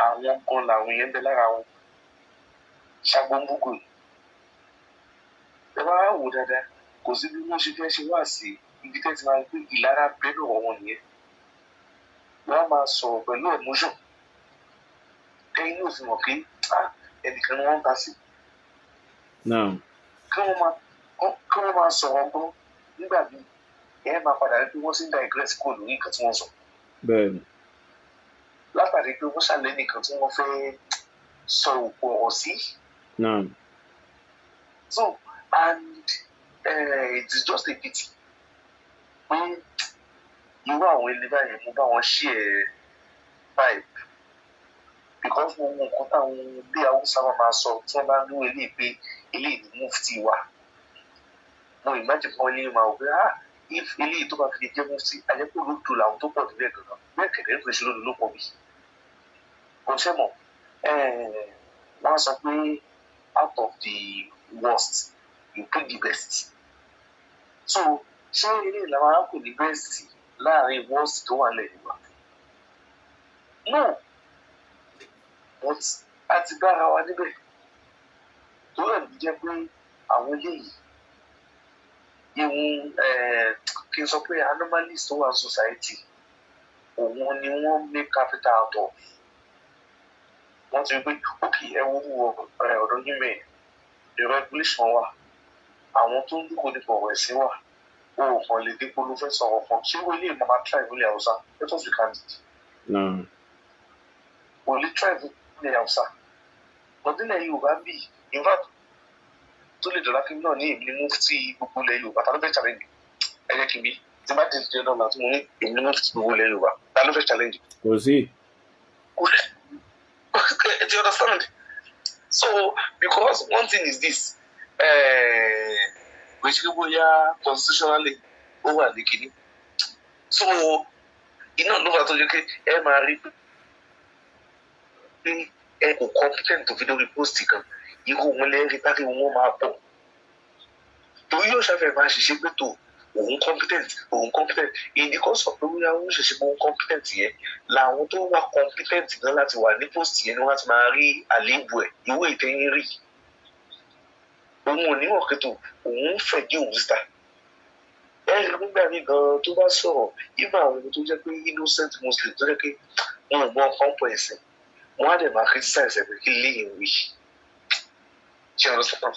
Speaker 2: àwọn gan làwọn yẹn ń bẹ lára wọn ṣàgbọ́nbùkù ẹ bá wò dáadáa kò sí bí wọ́n ṣe fẹ́ ṣe wá sí ibi tẹ́ ti máa ń gbé ìlara bẹ́ẹ̀ lọ́wọ́ wọn nìyẹn wọ́n á máa sọ̀rọ̀ pẹ̀lú emotion ẹ̀yin yóò fi mọ̀ pé ẹnìkan ni wọ́n ń ta sí. Kí wọ́n máa sọ̀rọ̀ gbọ́ nígbà míì ẹ máa padà rí pé wọ́n sì ń digress kúrò lórí nǹkan tí wọ́n sọ.
Speaker 1: Bẹ́ẹ̀ni.
Speaker 2: Látàrí pé wọ́n ṣàlẹ́ nìkan tí wọ́n fẹ́ sọ òkú ọ̀rọ̀ sí. So and it is just a pity pé irú àwọn ilé báyìí mo bá wọn ṣí ẹ vibe because mo mọ nǹkan táwọn bí Haúsá máa sọ tí wọ́n bá ń dúró eléyìí pé eléyìí ni mufti wa mo imagine fún eléyìí máa wò pé if eléyìí tó bá fi jẹ́ mufti àjẹpọ̀ ló dùn làwọn tó pọ̀ nílẹ̀ gangan bẹ́ẹ̀ kẹ̀kẹ́ ń pèsè lónìí ló pọ̀ bí kò ṣe mọ̀ wọ́n sọ pé out of the worst you pick the best so ṣé eléyìí làwọn arákùnrin ní best láàrin worst tó wà lẹ́yìn wa no but a ti bára wa níbẹ̀ tó rẹ̀ ló jẹ́ pé àwọn eléyìí ìwọ̀n kí n sọ pé anomalies tó wà ní society òun ni wọ́n make capital out of wọ́n ti rí pé òkè ọ̀dọ́ yín mẹ́ẹ̀ the regulation wà àwọn tó ń dúró nípa ọ̀rọ̀ ẹ̀sìn wà o kàn lè dípò ló fẹ́ sọ̀rọ̀ kan ṣé wọ́n lè máa try ìwé Haúsá let us be candid wọ́n lè try ìwé Haúsá lọ́dúnlẹ̀ Yorùbá bì in fact tó lè dọ̀lá kí n náà ní èmi ní mufti gbogbo ilẹ̀ Yorùbá ta ló fẹ́ challenge ẹ jẹ́ kí n bí tí bá ti di ọ̀dọ́ náà tí mo ní èmi ní mufti gbogbo ilẹ̀ Yorùbá ta ló fẹ́ challenge.
Speaker 1: kò sí.
Speaker 2: Do you understand? So because one thing is this which bóyá constitutionally ó wà ní kíní so iná ló wà tó jẹ́ pé ẹ máa rí pé ẹ kò competent tó fi lórí post kan irú wọn lẹ́rìí tárí wọn máa pọ̀ torí yóò ṣàfihàn máa ṣiṣẹ́ pé tó òun competent ìdí kan sọ pé wíwá òun ṣẹ̀ṣẹ̀ pé òun competent yẹn làwọn tó wà competent gan láti wà ní post yẹn ni wọ́n ti máa rí àléébù ẹ̀ ìwé ìtẹ́yìn rí òun ò níwọ̀n kẹ́tò òun fẹ̀dí òun síta ẹ̀rí nígbà míì gan tó bá sọ̀rọ̀ ibà àwọn ẹni tó jẹ́ pé innocent muslim tó jẹ́ pé wọn ò mọ ọkọ̀ ẹ̀sìn wọn á dẹ̀ máa criticize ẹ̀ pé kí léyìn wí ṣe ọ̀rọ̀ sọ́kàn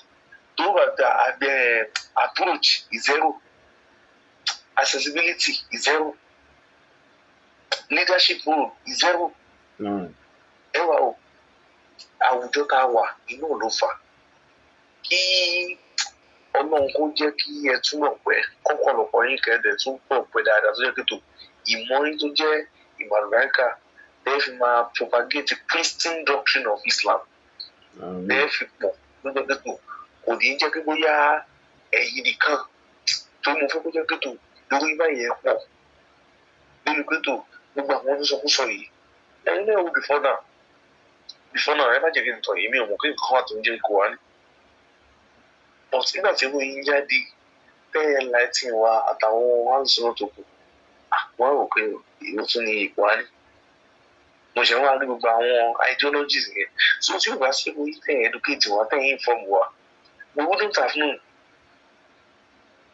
Speaker 2: tó bá da approach is zero accessibility is zero leadership role is zero ẹ wà o àwùjọ tá a wà inú ló fà kí Ọlọ́run kó jẹ́ kí ẹ túnbọ̀ pẹ́ kọ́kọ́lọ́pọ̀ yín kẹ́ẹ̀dẹ̀ tún pọ̀ pẹ́ dáadáa tó jẹ́ pé tó ìmọ̀ yín tó jẹ́ ìmọ̀ àlùbáríkà bẹ́ẹ̀ fi máa propagate pristine doctrine of Islam bẹ́ẹ̀ fi pọ̀ lọ́jọ́ pé tó kò ní jẹ́ pé bóyá ẹ̀yin nìkan tó mo fẹ́ kó jẹ́ pé tó lórí báyìí ẹ̀ pọ̀ lórí pé tó gbogbo àwọn oníṣọkúsọ yìí ẹ̀yin náà wò before now ẹ má jẹ́ kí n tọ̀ yìí mi ò mọ̀ kí nǹkan wà tó ń jẹ́ ikọ̀ wá ní. but nígbà tí mo yín jáde bẹ́ẹ̀ láti wa àtàwọn aláṣọ tó kù wọ́n rò pé ìlú tún ní ipò á ní. mo ṣe wá rí gbogbo àwọn ideologies yẹn so tí o bá ṣe wọ́n yí tẹ̀yìn educate wa tẹ̀yìn inform wa we wouldn't have known.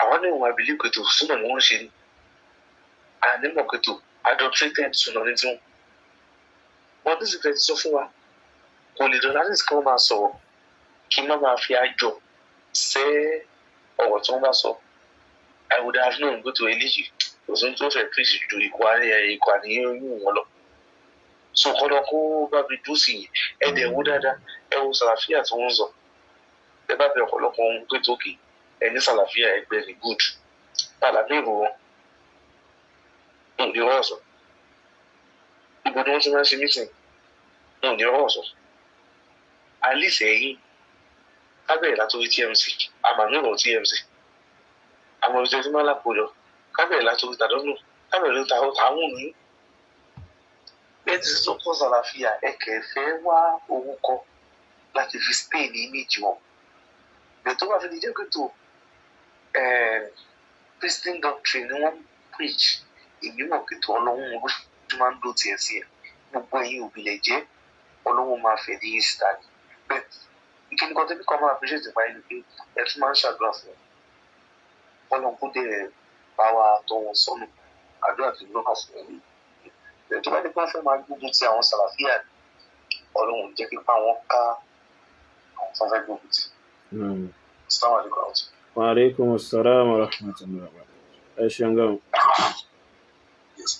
Speaker 2: àwọn ní ìwọ̀n àbílẹ̀ pẹ̀tò súnà ni wọ́n ṣe ní ànímọ̀ pẹ̀tò adulterated súnà ní tiwọn. wọ́n ní sìkẹ́ ti sọ fún wa kò lè dọ̀lá ní ìsìnkú máa sọ̀rọ̀ kí n má máa fi àjọ ṣe ọ̀rọ̀ tí wọ́n bá sọ I would have known go to eléyìí kò sí tó fẹ́ pèsè ju ikọ̀ àníyàn yìí wọn lọ. so kọ́dọ̀ kó bá mi dúró sí yìí ẹ dẹ̀ wó dáadáa ẹ wo sàlàfíà tí wọ́n ń sọ ẹ bá bẹ ọ̀pọ̀lọpọ̀ ohun pé tókè ẹ ní sàlàfíà ẹgbẹ́ ní good àlàbí ìrò wọn ò ní ọ̀rọ̀ sọ ibo ni wọ́n ti máa ń ṣe meeting ò ní ọ̀rọ̀ sọ alice ẹ̀yìn kábẹ̀rẹ̀ látòrí TMC àmàlùrọ̀ TMC àwọn ìjọ tí máa lápòjọ kábẹ̀rẹ̀ látòrí tàdọ́nù kábẹ̀rẹ̀ ló táwọn ní. bẹ́ẹ̀ ti sọ kọ́ sàlàfíà ẹ̀kẹ́ fẹ́ wá owó kọ́ láti fi stay ní méjì wọn. bẹ́ẹ̀ tó bá fi di jẹ́ pé tó Christian doctrine ni wọ́n preach èmi mọ̀ pé tó ọlọ́run wọn bó ṣe máa ń lò tiẹ̀ sí ẹ̀ gbogbo ẹ̀yin òbílẹ̀ jẹ́ ọlọ́run máa fẹ́ ní ìsìta ni. bẹ́ẹ̀ ìkíni kan tẹ́bí kan máa fi ṣètì báyìí ni pé ẹ tún máa ń ṣàdúrà fún wọn lọ́n kó dẹ̀ bá wa tọ́ wọn sọ́nù àdúrà tó lọ́kàn fún ẹ̀mí. tó bá dé pé wọ́n fẹ́ máa gbógun ti àwọn sàlàfíà ọlọ́run jẹ́ kí pa wọn ká àwọn tó fẹ́ gbógun ti. Assalamu alaikum.
Speaker 1: Wa alaikum assalam wa rahmatullahi wa barakatuh. ẹ ṣeun gan.
Speaker 2: Yes.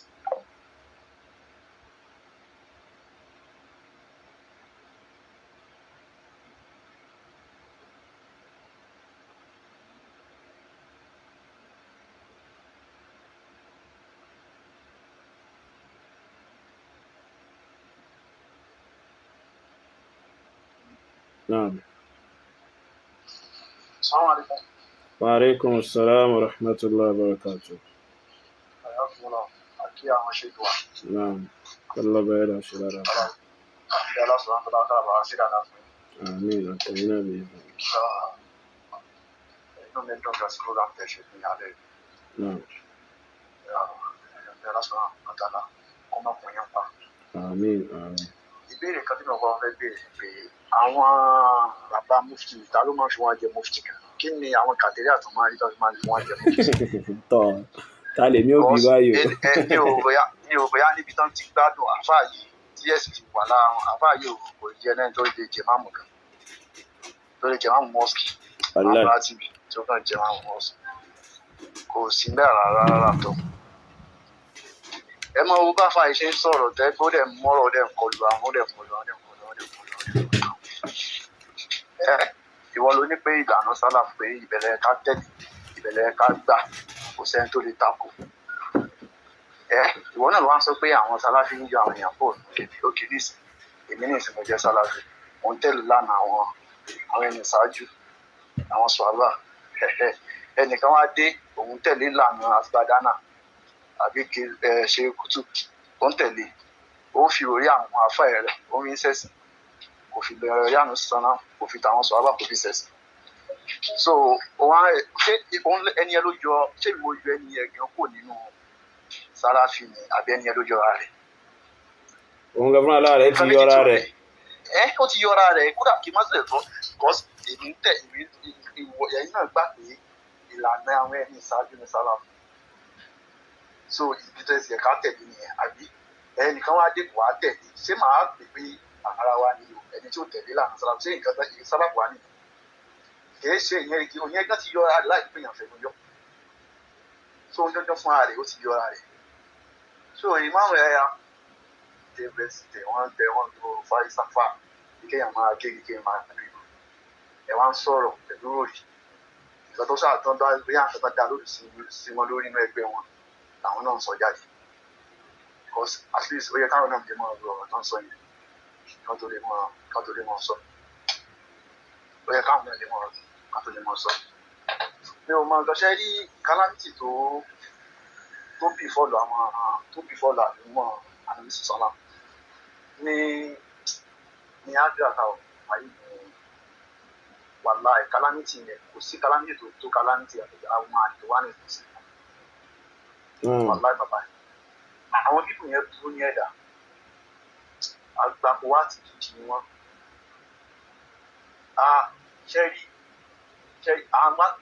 Speaker 1: نعم.
Speaker 3: السلام عليكم.
Speaker 1: وعليكم السلام ورحمة الله وبركاته.
Speaker 3: حياكم الله. أكيد يا مشيد واحد.
Speaker 1: نعم. الله بيرا شلارا.
Speaker 3: الله سبحانه وتعالى بارك لنا.
Speaker 1: آمين. أتينا به.
Speaker 3: إنه من دون رسول الله تشهد من عليه.
Speaker 1: نعم.
Speaker 3: الله سبحانه وتعالى كما كنا نفهم.
Speaker 1: آمين. آمين.
Speaker 3: Ìbéèrè kan tí mo kọ́ fẹ́ béèrè pé àwọn bàbá mufti ta ló máa ń fi wọn jẹ mufti kan kí ni àwọn kàtẹ́rì àtúmọ̀ àrídọ́ fi máa ń fi wọn jẹ mufti.
Speaker 1: tọ́ ta lèmi ò bí báyìí o.
Speaker 3: ní o bóyá níbi tán ti gbádùn àfáà yìí tí ẹ̀sìn ti wà lára wọn àfáà yìí kò jẹ́ náà tó lè jẹ máàmù kan tó lè jẹ máàmù mọ́ọ̀sì àwọn láti bì tó kàn jẹ máàmù mọ́ọ̀sì kò sí bẹ́ẹ̀ rárá tó. Ẹ mọ owó bá fa ìṣe ń sọ̀rọ̀ tẹ́ kó dẹ̀ mọ́rọ̀ dẹ̀ kọlu àwọn dẹ̀ kọlu. Ìwọ ló ní pé ìlànà sálà pé ìbẹ̀rẹ̀ ká tẹ̀lé ìbẹ̀rẹ̀ ká gbà kò sẹ́ni tó lè takò. Ìwọ náà wá ń sọ pé àwọn sálàfí ń yọ àwọn èèyàn pọ̀ òkè nísìn èmi nísìn mo jẹ́ sálàfí mo ń tẹ̀lé lánàá àwọn ẹni ṣáájú àwọn sọ̀rọ̀ ẹnìkan wá dé òun tẹ̀lé ìlànà asibadana àbí ṣe kùtù ó ń tẹ̀lé ó fi orí àwọn afá rẹ̀ ó ń sẹ̀sìn kò fi bẹ̀rẹ̀ yánu sanná kò fi tàwọn sọ̀rọ̀ kò fi sẹ̀sìn. So ṣé ẹni ẹ ló yọ ṣé ìwọ yọ ẹni ẹ gan kò nínú sálàfí ni àbí ẹni ẹ ló yọra rẹ̀.
Speaker 1: òun gan fúnra lára rẹ̀ ti yọra rẹ̀.
Speaker 3: Ó ti yọra rẹ̀ kódà kí n má sílẹ̀ tó kọ́sì èmi ń tẹ̀ ìwọ ẹ̀yin náà gbà pé ìlànà àwọn ẹni ìṣáájú ní sálàfí. So ìdí tó ẹsẹ̀ ká tẹ̀lé nìyẹn àbí ẹnìkan wá dé wàá tẹ̀lé ṣé màá pè pé ara wa ni ẹni tí ó tẹ̀lé lànà sálàfí ṣé nǹkan tó ìyẹn sálàfí wa nìyẹn kìí ṣe ìyẹn igi òyìn ẹgbẹ́ ti yọ ara rẹ̀ láì pé èèyàn fẹ́nu yọ so ń jọjọ́ fún ara rẹ̀ ó ti yọ ara rẹ̀ so ìmáàmù ẹ̀yà tẹ̀bẹ̀ sí tẹ̀ wọ́n lo fáyé sáfà kéèyàn máa kéèyàn máa gbé ẹ̀ wá ń sọ̀rọ̀ pẹ̀lú òrì ìgbà tó ṣàtàn bá bí àtàtà dá lórí sí wọn lórí inú ẹgbẹ́ wọn làwọn náà ń sọ jáde because at least ó yẹ káwọn náà lè máa lo ọ̀rọ̀ tó ń sọ yẹn ká tó lè máa sọ ó yẹ káwọn náà lè máa ká tó lè máa sọ. Mi ò mọ nǹkan ṣe rí calamity tó bì fọ́ọ̀lù àdúgbò àdúgbò sọ́lá ní ágbé àtàwọn ayé wàláì calamity yẹn kò sí calamity tó calamity àwọn àdìwá ní ìfọ̀sí. Wàláì bàbá yẹn àwọn bíbù yẹn dúró ní ẹ̀dá àgbàpọ̀ wá ti kìkì ni wọ́n. Ṣẹ́rí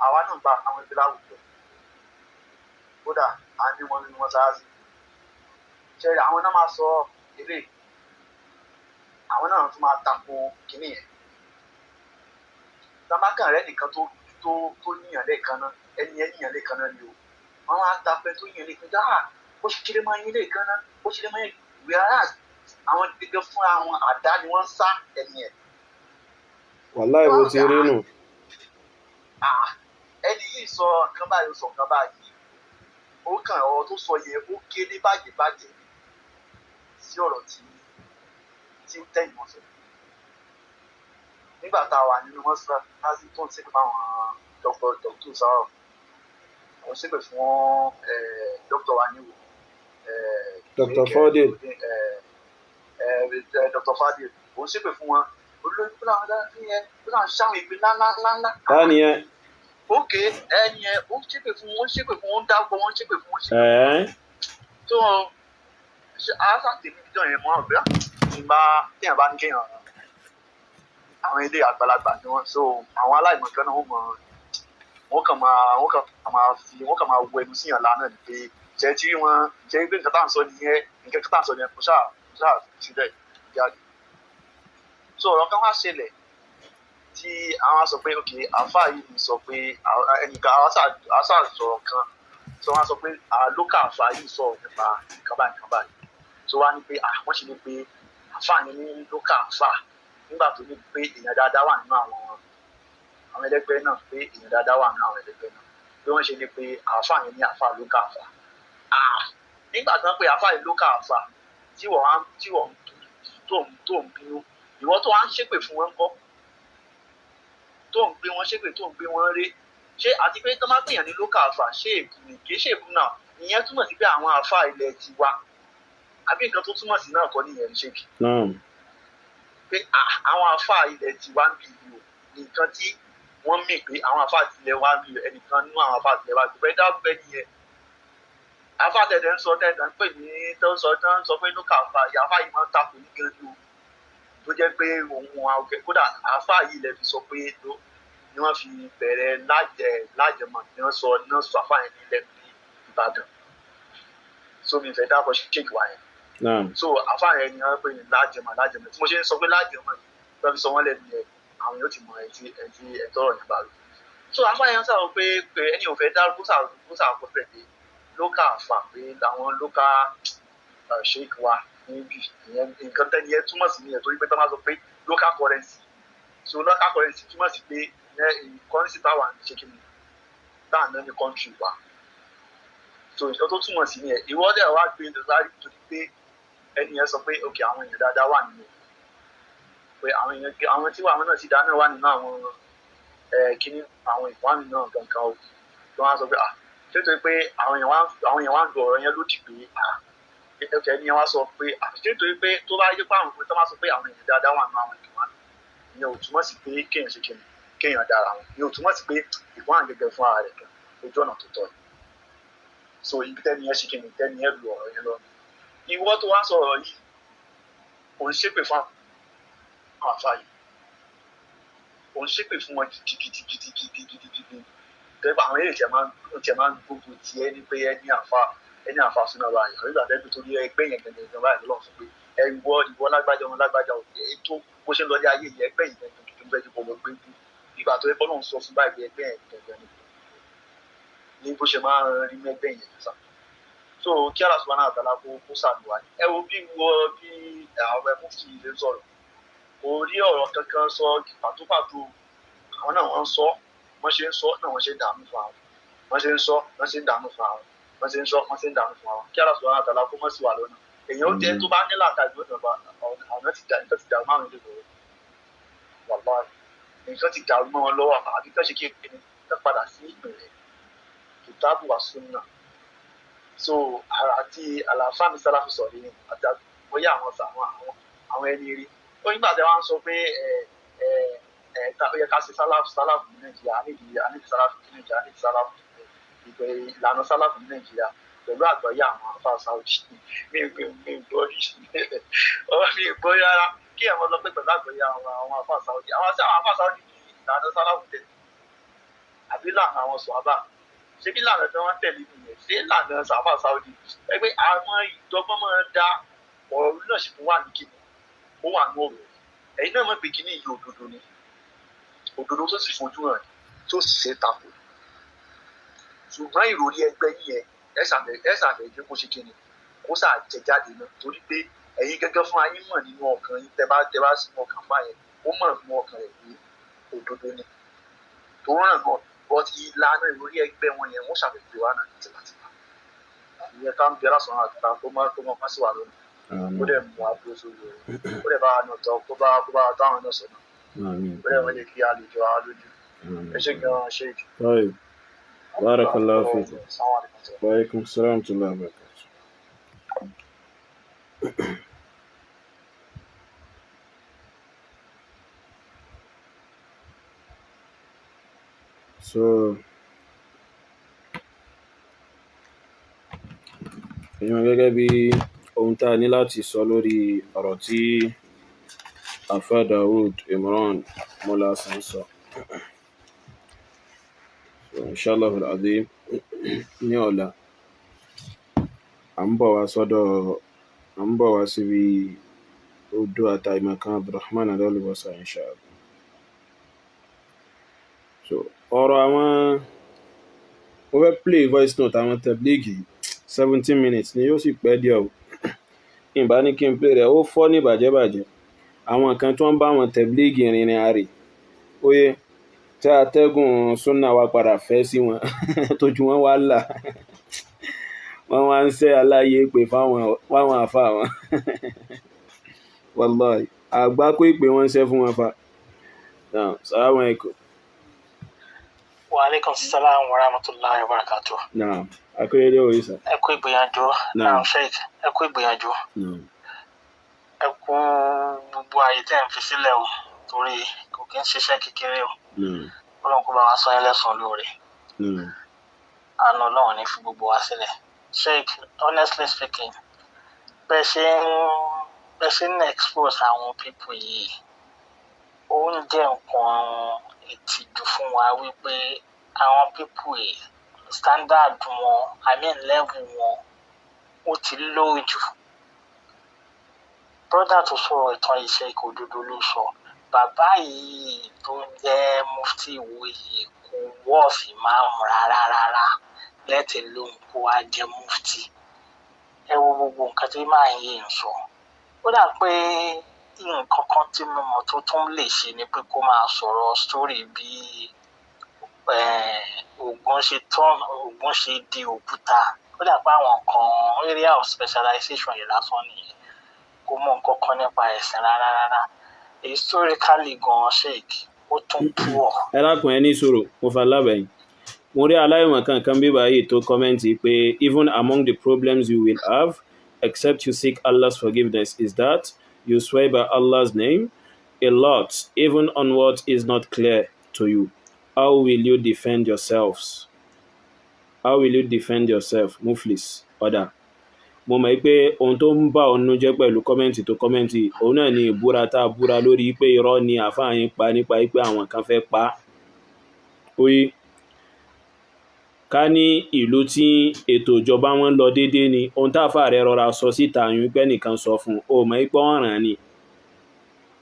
Speaker 3: àwa náà gba àwọn ẹgbẹ́ láwùjọ kódà a ní wọn nínú wọn sáásì ṣẹ́rí àwọn náà máa sọ eré àwọn náà tún máa tako kínní yẹn tamákàn rẹ nìkan tó níyàn lẹ́ẹ̀kan náà ẹni ẹ níyàn lẹ́ẹ̀kan náà ni o wọn máa tapẹ tó yàn lẹ́ẹ̀kan dáhà ó ṣe lè máa yín lẹ́ẹ̀kan náà ó ṣe lè máa yín ìwé ara àwọn gẹ́gẹ́ fún àwọn àdá ni wọ́n ń sá ẹni ẹ̀.
Speaker 1: wàláì bó ti rí nù.
Speaker 3: Ẹni yìí sọ nǹkan báyìí ó sọ nǹkan báyìí ó kàn ọ̀rọ̀ tó sọ yẹn ó ké ní bàjẹ́ sí ọ̀rọ̀ tí ń tẹ̀yìn wọn sọ. Nígbà tá a wà nínú mọ́sálásí tó ń ṣépè fún àwọn dr sọ̀rọ̀ wọ́n ṣépè fún dr wa níwò.
Speaker 1: Dr. Fadil.
Speaker 3: Dr. Fadil wọ́n ṣépè fún wọn olórí fúnra wọn dáná fún yẹn fúnra wọn ṣáwọn ìpín ńláńlá.
Speaker 1: Táni yẹn.
Speaker 3: Ókè ẹni yẹn ó ṣépè fún wọn dáàbò wọn ṣépè fún wọn ṣépè fún wọn. tó àásà tèmi jọ yẹn mọ́ ọ̀gbẹ́ téèyàn bá ní kéèyàn àwọn ilé àgbàlagbà ni wọ́n so àwọn aláìmọ̀kan náà wọ́n kàn máa wọ ẹnu síyàn lánàá ni pé jẹ́ tí wọ́n jẹ́ pé nǹkan tá à ń sọ nìyẹn kò ṣáà fi bẹ́ẹ̀ jáde. So ọ̀rọ̀ kan wá ṣẹlẹ̀ tí àwọn sọ pé ok àáfàá yìí sọ pé ẹnìkan àwọn sọ̀rọ̀ kan tí wọ́n sọ pé lókà àáfàá yìí sọ̀rọ̀ nípa nǹkan báyìí tó wá ní pé wọ́n ṣe ní pé àáfàá yẹn ní lókà àáfàá nígbà tó ní pé èèyàn dáadáa wà nínú àwọn ẹlẹgbẹ́ náà pé èèyàn dáadáa wà nínú àwọn ẹlẹgbẹ́ náà bí wọ́n ṣe ní pé àáfàá yẹn ní àáfàá lókà àáfàá nígbà tó ń pè àáfàá yẹn lókà àáfàá tí wọ́n tó ń bínú ìwọ tó wá ń ṣépè fún wọn kọ́ tó ń gbé wọn ṣépè tó ń gbé wọn ré ṣé àti pé tó máa pèèyàn ní local àfà ṣé èkú ni kì í ṣe èkú náà ìyẹn túmọ̀ sí pé àwọn àfà ilẹ̀ ti wá àbí nǹkan tó túmọ̀ sí náà kọ́ nìyẹn ṣe kì pé àwọn àfà ilẹ̀ ti wá ń bì í o nǹkan tí wọ́n mì pé àwọn àfà tilẹ̀ wá ń bì ẹnìkan nínú àwọn àfà tilẹ̀ wá gbé bẹ́ẹ̀ dábò bẹ́ẹ̀ nìyẹn àfà tẹ̀tẹ̀ ń sọ tẹ̀tẹ̀ ń pè ní tó ń sọ pé local àfà ìyá àfà yìí máa ń takò ní gan ni o tó jẹ́ pé òun àwọn kódà àfà yìí lè fi sọ pé ni wọ́n fi bẹ̀rẹ̀ lájẹmọ̀ ni wọ́n sọ àfà yẹn nílẹ̀ ní Ìbàdàn so mi fẹ́ dákọ̀ ṣéèkì wa yẹn so àfà yẹn ni wọ́n pè ní lájẹmọ̀ tí mo ṣe ń sọ pé lájẹmọ̀ lọ́ fi sọ wọ́n lẹ́nu yẹn àwọn yóò ti mọ ẹ̀tọ́rọ̀ yẹn bá lò so àfà yẹn sọ pé ẹni ò fẹ́ dá kó sàkó pẹ̀lú lókà àfà pé àwọn lókà ṣéèkì wa níbi ìyẹn nǹkan tẹ́ni yẹn túmọ̀ sí nìyẹn torí pé tó máa sọ pé local currency so local currency túmọ̀ sí pé currency táwa ń ṣe kí ni táà náà ní country wa so nǹkan tó túmọ̀ sí nìyẹn ìwọ́dẹ̀ wa gbé lórí torí pé ẹni yẹn sọ pé ok àwọn èèyàn dáadáa wà nínú pé àwọn tí àwọn náà ti dáná wà nínú àwọn kíní àwọn ìwánu náà gangan o tó wá sọ pé ṣé torí pé àwọn èèyàn wá ń lo ọ̀rọ̀ yẹn lódì pé ok ẹni yẹn wá sọ pé ṣé torí pé tó bá yẹ pé àwọn òfin tó máa sọ pé àwọn èèyàn dáadáa wà nínú àwọn ìwánu ìyẹn ò túmọ̀ sí pé kéèyàn ṣe kíni kéèyàn dára wọn ìyẹn ò túmọ̀ sí pé ìwánu gẹ́gẹ́ fún ara rẹ̀ gan ojú ọ̀nà tó tọ́ ni so ibi tẹ́ni yẹn ṣe kíni tẹ́ni yẹn lu ọ̀rọ̀ yẹn lọ ìwọ tó wá sọ̀rọ̀ yìí òun ṣépè fún àwọn àfáà yìí òun ṣépè fún wọn gidigidi tẹ́gbà àwọn èèyàn tiẹ̀ máa ń gbógun ti ẹni pé ẹni àfáà sínú ọba àyàn nígbà tẹ́gbà tó rí ẹgbẹ́ yẹn gẹ̀gẹ̀ ìjọba ẹ̀ lọ́wọ́ fún pé ìwọ lágbájá wọn lágbájá ètò bó ṣe ń lọlé ayé yẹn ẹgbẹ́ yìí gẹ̀gẹ̀ tó ń bẹ́ẹ̀ ju gbogbo gbé bú ìgbà tó yẹ kọ́ lóun sọ fún báyìí ẹgbẹ́ yẹn gẹ̀gẹ̀ ní bó ṣe máa ń rí mẹ́gbẹ́ yẹn sá so kí Allah subhanahu wa ta'ala kó ṣàdùwà ẹ wo bí àwọn ẹkún fi ilé sọ̀rọ̀ kò rí ọ̀rọ̀ kankan sọ pàtópàtó àwọn náà wọ́n sọ wọ́n ṣe ń sọ náà wọ́n ṣe ń dààmú fún àwọn wọ́n ṣe ń sọ wọ́n ṣe ń dààmú fún àwọn wọ́n ṣe ń sọ wọ́n ṣe ń dààmú fún àwọn kí Allah subhanahu wa ta'ala kó mọ̀ sí wà lọ́nà èèyàn ó jẹ́ tó bá ní làákàyè ló dọ̀bà àwọn ti dàrú márùn ilé lọ́wọ́ wàlá nǹkan ti dàrú mọ́ wọn lọ́wọ́ àbí tó ṣe kéèké ní padà sí ìpìlẹ̀ kìtàbù wa sunnah so àti àlàáfáà mi sálàfù sọ̀rọ̀ yẹn àti bóyá àwọn ẹni rí ó nígbà tí wọ́n sọ pé ó yẹ ká ṣe sálàfù ní Nàìjíríà àníbi sálàfù ní Nàìjíríà àníbi sálàfù ìgbẹ́ ìlànà sálàfù ní Nàìjíríà pẹ̀lú àgbọ́yé àwọn àfáà Saudi mi gbọ́ rárá kí ẹ̀wọ̀n lọ pé pẹ̀lú àgbọ́yé àwọn àfáà Saudi àwọn àfáà Saudi ní ìlànà sálàfù tẹ̀ àbí lànà àwọn sọ̀hábà ṣé bí lànà tí wọ́n tẹ̀lé nìyẹn ṣé lànà sàfà Saudi ẹgbẹ́ àwọn ìdọ́gbọ́n máa da ọ̀rọ̀ náà sì fún wà ní kíni ó wà ní ọ̀rọ̀ ẹ̀yin náà mọ̀ pé kíní yìí òdodo ni òdodo tó sì fojú hàn tó sì ṣe tako ṣùgbọ́n ìròrí ẹgbẹ́ yẹn ẹ ṣàfẹ́ jẹ́ kó ṣe kíni kó ṣáà jẹ jáde náà torí pé ẹ̀yin gẹ́gẹ́ fún ayé mọ̀ nínú ọkàn yín tẹ́ bá sí ọkàn fún àyẹn ó mọ̀ nínú ọkàn rẹ̀ pé òdodo ni tó ràn náà but ìlànà ìròrí ẹgbẹ́ wọn yẹn wọ́n ṣàfihàn wa náà tìpátìpá ìyẹn ká ń bí aláṣọ náà àtàkà kó má sí wa lónìí ó dẹ̀ mú abúlé sórí rẹ̀ ó dẹ̀ bá wa náà tọ́ kó bá táwọn náà sọ náà ó dẹ̀ wọ́n lè kí a lè jọ wa lójú ẹ ṣe gan-an ṣe ìdí.
Speaker 1: Barakallahu fiik. Wa alaikum salaam wa rahmatullahi wa barakatuh. So èèyàn gẹ́gẹ́ bí ohun tá a ní láti sọ lórí ọ̀rọ̀ tí Afa Dawood Imran Molasan sọ so inshallah al-azim ní ọ̀la à ń bọ̀ wá síbi odò àtàìmọ̀kan Abdulrahman Adolubosa inshallah so ọ̀rọ̀ àwọn mo fẹ́ play voice note àwọn tẹ̀blígì 17 minutes ni yóò sì pẹ́ díẹ̀ o ìbá ní kí n play rẹ̀ ó fọ́ ní bàjẹ́bàjẹ́ àwọn kan tó ń bá wọn tẹ̀blígì rìnrìn àrè óyé tí atẹ́gùn súnà wa padà fẹ́ sí wọn tójú wọn wá là wọ́n wá ń ṣẹ́ aláyé pé fáwọn àfà wọn wallahi àgbákò ìpè wọn ṣẹ́ fún wọn fa. Assalamu alaikum.
Speaker 4: Wa alaikum salam wa rahmatullahi wa barakatuh.
Speaker 1: Naam. Akérédé orí sà.
Speaker 4: Ẹ kú ìgbìyànjú. Naam Sheikh. Ẹ kú ìgbìyànjú.
Speaker 1: Naam.
Speaker 4: Ẹ kú gbogbo ààyè tẹ́ ń fi sílẹ̀ o torí kò kí ń ṣiṣẹ́ kékeré o.
Speaker 1: Naam.
Speaker 4: Ọlọ́run kó bá wa san yín lẹ́san lóore.
Speaker 1: Naam.
Speaker 4: Àánú Ọlọ́run ní fi gbogbo wa sílẹ̀. Sheikh, honestly speaking, bẹ́ẹ̀ ṣe ń expose àwọn people yìí, ó ń jẹ́ nǹkan ìtìjú fún wa wípé àwọn people yìí standard wọn, level wọn, ó ti low jù. Brother tó sọ̀rọ̀ ìtàn iṣẹ́ ìkòdodo ló sọ. Bàbá yìí tó jẹ́ mufti Ìwó yìí kò wọ́ọ̀sì márùn-ún rárá let alone kó wá jẹ́ mufti. Ẹ wo gbogbo nǹkan tí máa ń yé ń sọ. Ó dà pé nǹkan kan tí mo mọ̀ tó tún lè ṣe ni pé kó máa sọ̀rọ̀ story bí Ògún ṣe di òkúta. Ó dà pé àwọn kan area of specialization yìí lásán nìyẹn. Kò mọ̀ nǹkan kan nípa ẹ̀sìn rárá. Historically gan Sheikh, ó tún poor.
Speaker 1: Ẹ lákùn ẹ ní sùúrù, mo fa lábẹ́yìn. Mo rí aláìmọ̀ kankan bí báyìí tó kọ́mẹ́ǹtì pé even among the problems you will have, except you seek Allah's forgiveness, is that you swear by Allah's name a lot, even on what is not clear to you. How will you defend yourselves? How will you defend yourself? Muflis, ọ̀dà. Mo mọ̀ pé ohun tó ń bá ọ̀nù jẹ́ pẹ̀lú kọ́mẹ́ǹtì tó kọ́mẹ́ǹtì, òun náà ni ìbúra tá a búra lórí pé irọ́ ni àfáà yín pa nípa pé àwọn kan fẹ́ pa á. Oye, ká ní ìlú tí ètò ìjọba wọn lọ déédéé ni, ohun táfà rẹ̀ rọra sọ síta yún pé nìkan sọ fún o mọ̀ pé ọ̀ràn ni.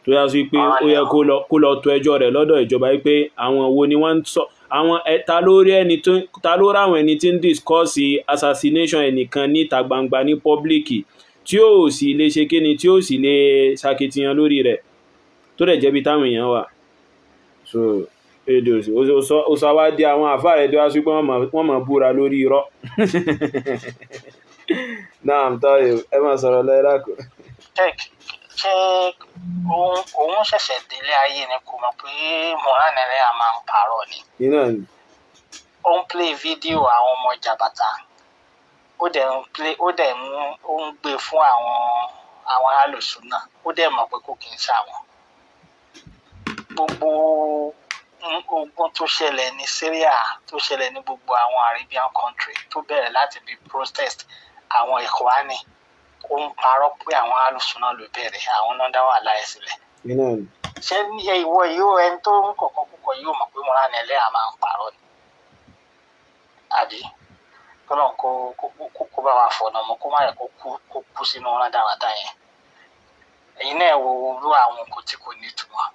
Speaker 1: Tó yá sí pé ó yẹ kó lọ tó ẹjọ́ rẹ̀ lọ́dọ̀ ìjọba pé àwọn wo ni wọ́n ń sọ àwọn ta ló ráwọn ẹni tí ń discuss assassination ẹnìkan níta gbangba ní pọ́blíkì tí ó sì lè ṣe kíni tí ó sì lè ṣàkitiyan lórí rẹ̀ tó dẹ̀ jẹ́bi táwọn èèyàn wà. So èdè òsì ó sọ wá di àwọn àfáà rẹ̀ tó wá sí pé wọ́n mọ̀ búra lórí irọ́. Náà tọ́ ẹ máa sọ̀rọ̀ lẹ́rákò.
Speaker 4: Ṣé òun ṣẹ̀ṣẹ̀ délé ayé ni kò mọ̀ pé Mohan Eleha máa ń parọ́ ni?
Speaker 1: Iná ni.
Speaker 4: Ó ń play fídíò àwọn ọmọ jàbàtà. Ó ń gbé fún àwọn alùsùnà. Ó dẹ̀ mọ̀ pé kò kí ń ṣàwọn. Gbogbo ogun tó ṣẹlẹ̀ ní Syria, tó ṣẹlẹ̀ ní gbogbo àwọn Arabian country, tó bẹ̀rẹ̀ láti bí protest àwọn Ikhwani, ó ń parọ́ pé àwọn alùsùnà ló bẹ̀rẹ̀, àwọn náà dá wàhálà ẹ̀ sílẹ̀. Ṣé ìwọ yóò ẹni tó ń kọ̀kọ́ púpọ̀ yóò mọ̀ pé Mohan Eleha máa ń parọ́ ni? Àbí kọ́lọ́n kó bá wa fọ̀nà mọ́ kó má yẹ kó kú sínú rádaràdà yẹn. Ẹ̀yin náà wo irú àwọn nǹkan tí kò ní ìtumọ̀.